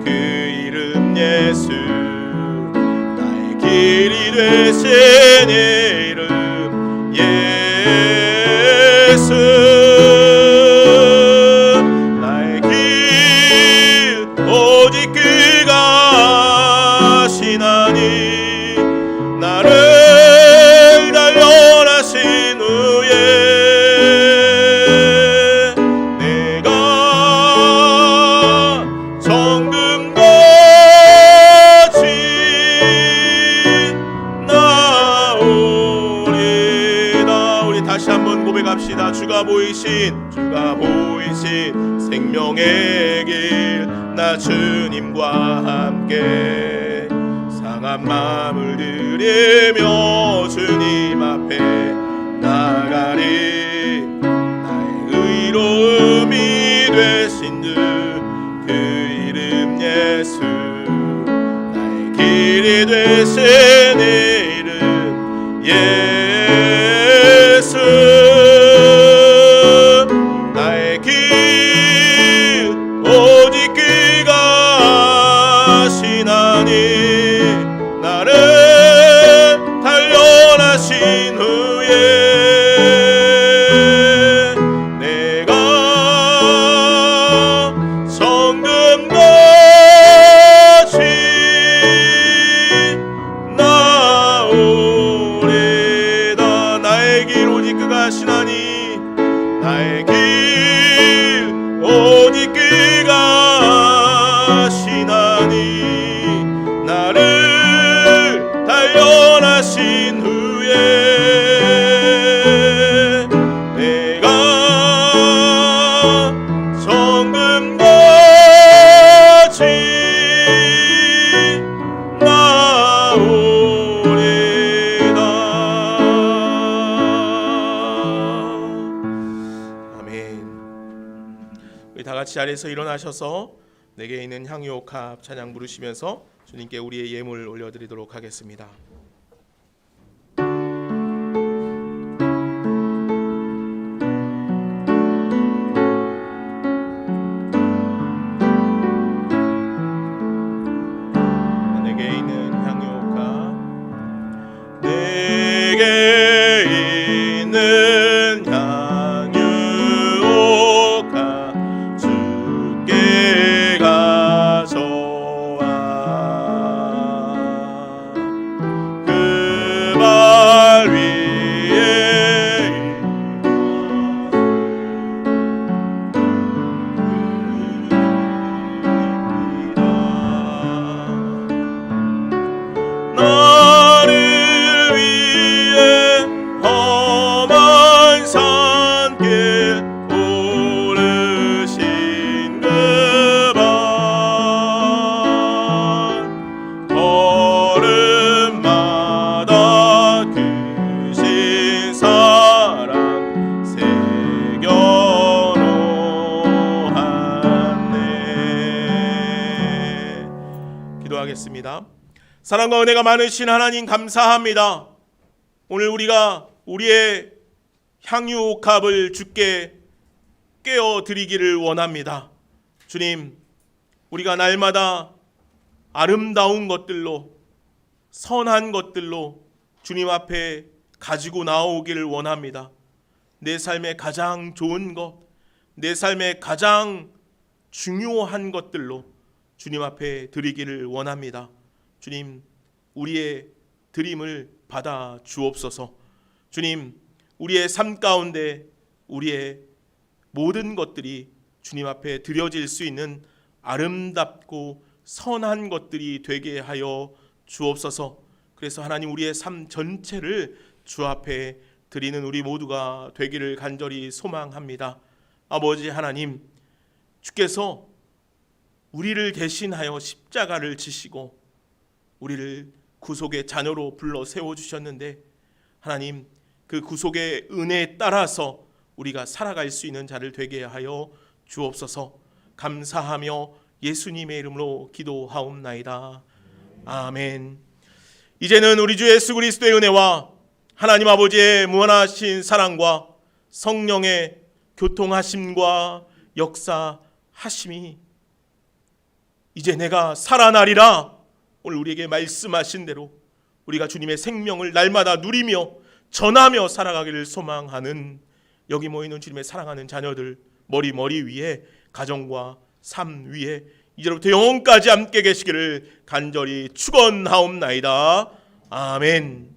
그 이름 예수, 나의 길이 되신 이름 예수. 나의 길 오직 그가 하시나니, 나를 단련하신 후에 내가 정금같이 나오리다. 우리 다시 한번 고백합시다. 주가 보이신 생명의 길, 나 주님과 함께 상한 마음을 들이며 주님 앞에 나가리. 나의 의로움이 되신 주 그 이름 예수, 나의 길이 되신 이름 예수. 나의 길 오직 그가 하시나니, 나를 단련하신 후에 내가 정금같이 나오리다. 나의 길 오직 그가 하시나니, 나의 길 오직 그가 하시나니, 나를 단련하신 후에 내가 정금같이 나오리다. 아멘. 우리 다 같이 자리에서 일어나셔서 내게 있는 향유옥합 찬양 부르시면서 주님께 우리의 예물 올려드리도록 하겠습니다. 내게 있는 향유옥합, 내게 있는 향유옥합 주께 가져와. 그 발 위에 나를 위해 험한 산길 오르신 그 발, 걸음마다 크신 사랑 새겨놓았네. 기도하겠습니다. 사랑과 은혜가 많으신 하나님 감사합니다. 오늘 우리가 우리의 향유옥합을 주께 깨어드리기를 원합니다. 주님, 우리가 날마다 아름다운 것들로, 선한 것들로 주님 앞에 가지고 나오기를 원합니다. 내 삶의 가장 좋은 것, 내 삶의 가장 중요한 것들로 주님 앞에 드리기를 원합니다. 주님, 우리의 드림을 받아 주옵소서. 주님, 우리의 삶 가운데 우리의 모든 것들이 주님 앞에 드려질 수 있는 아름답고 선한 것들이 되게 하여 주옵소서. 그래서 하나님, 우리의 삶 전체를 주 앞에 드리는 우리 모두가 되기를 간절히 소망합니다. 아버지 하나님, 주께서 우리를 대신하여 십자가를 지시고 우리를 구속의 자녀로 불러 세워주셨는데, 하나님, 그 구속의 은혜에 따라서 우리가 살아갈 수 있는 자를 되게 하여 주옵소서. 감사하며 예수님의 이름으로 기도하옵나이다. 아멘. 이제는 우리 주 예수 그리스도의 은혜와 하나님 아버지의 무한하신 사랑과 성령의 교통하심과 역사하심이 이제 내가 살아나리라 오늘 우리에게 말씀하신 대로 우리가 주님의 생명을 날마다 누리며 전하며 살아가기를 소망하는 여기 모이는 주님의 사랑하는 자녀들 머리 위에 가정과 삶 위에 이제부터 영원까지 함께 계시기를 간절히 축원하옵나이다. 아멘.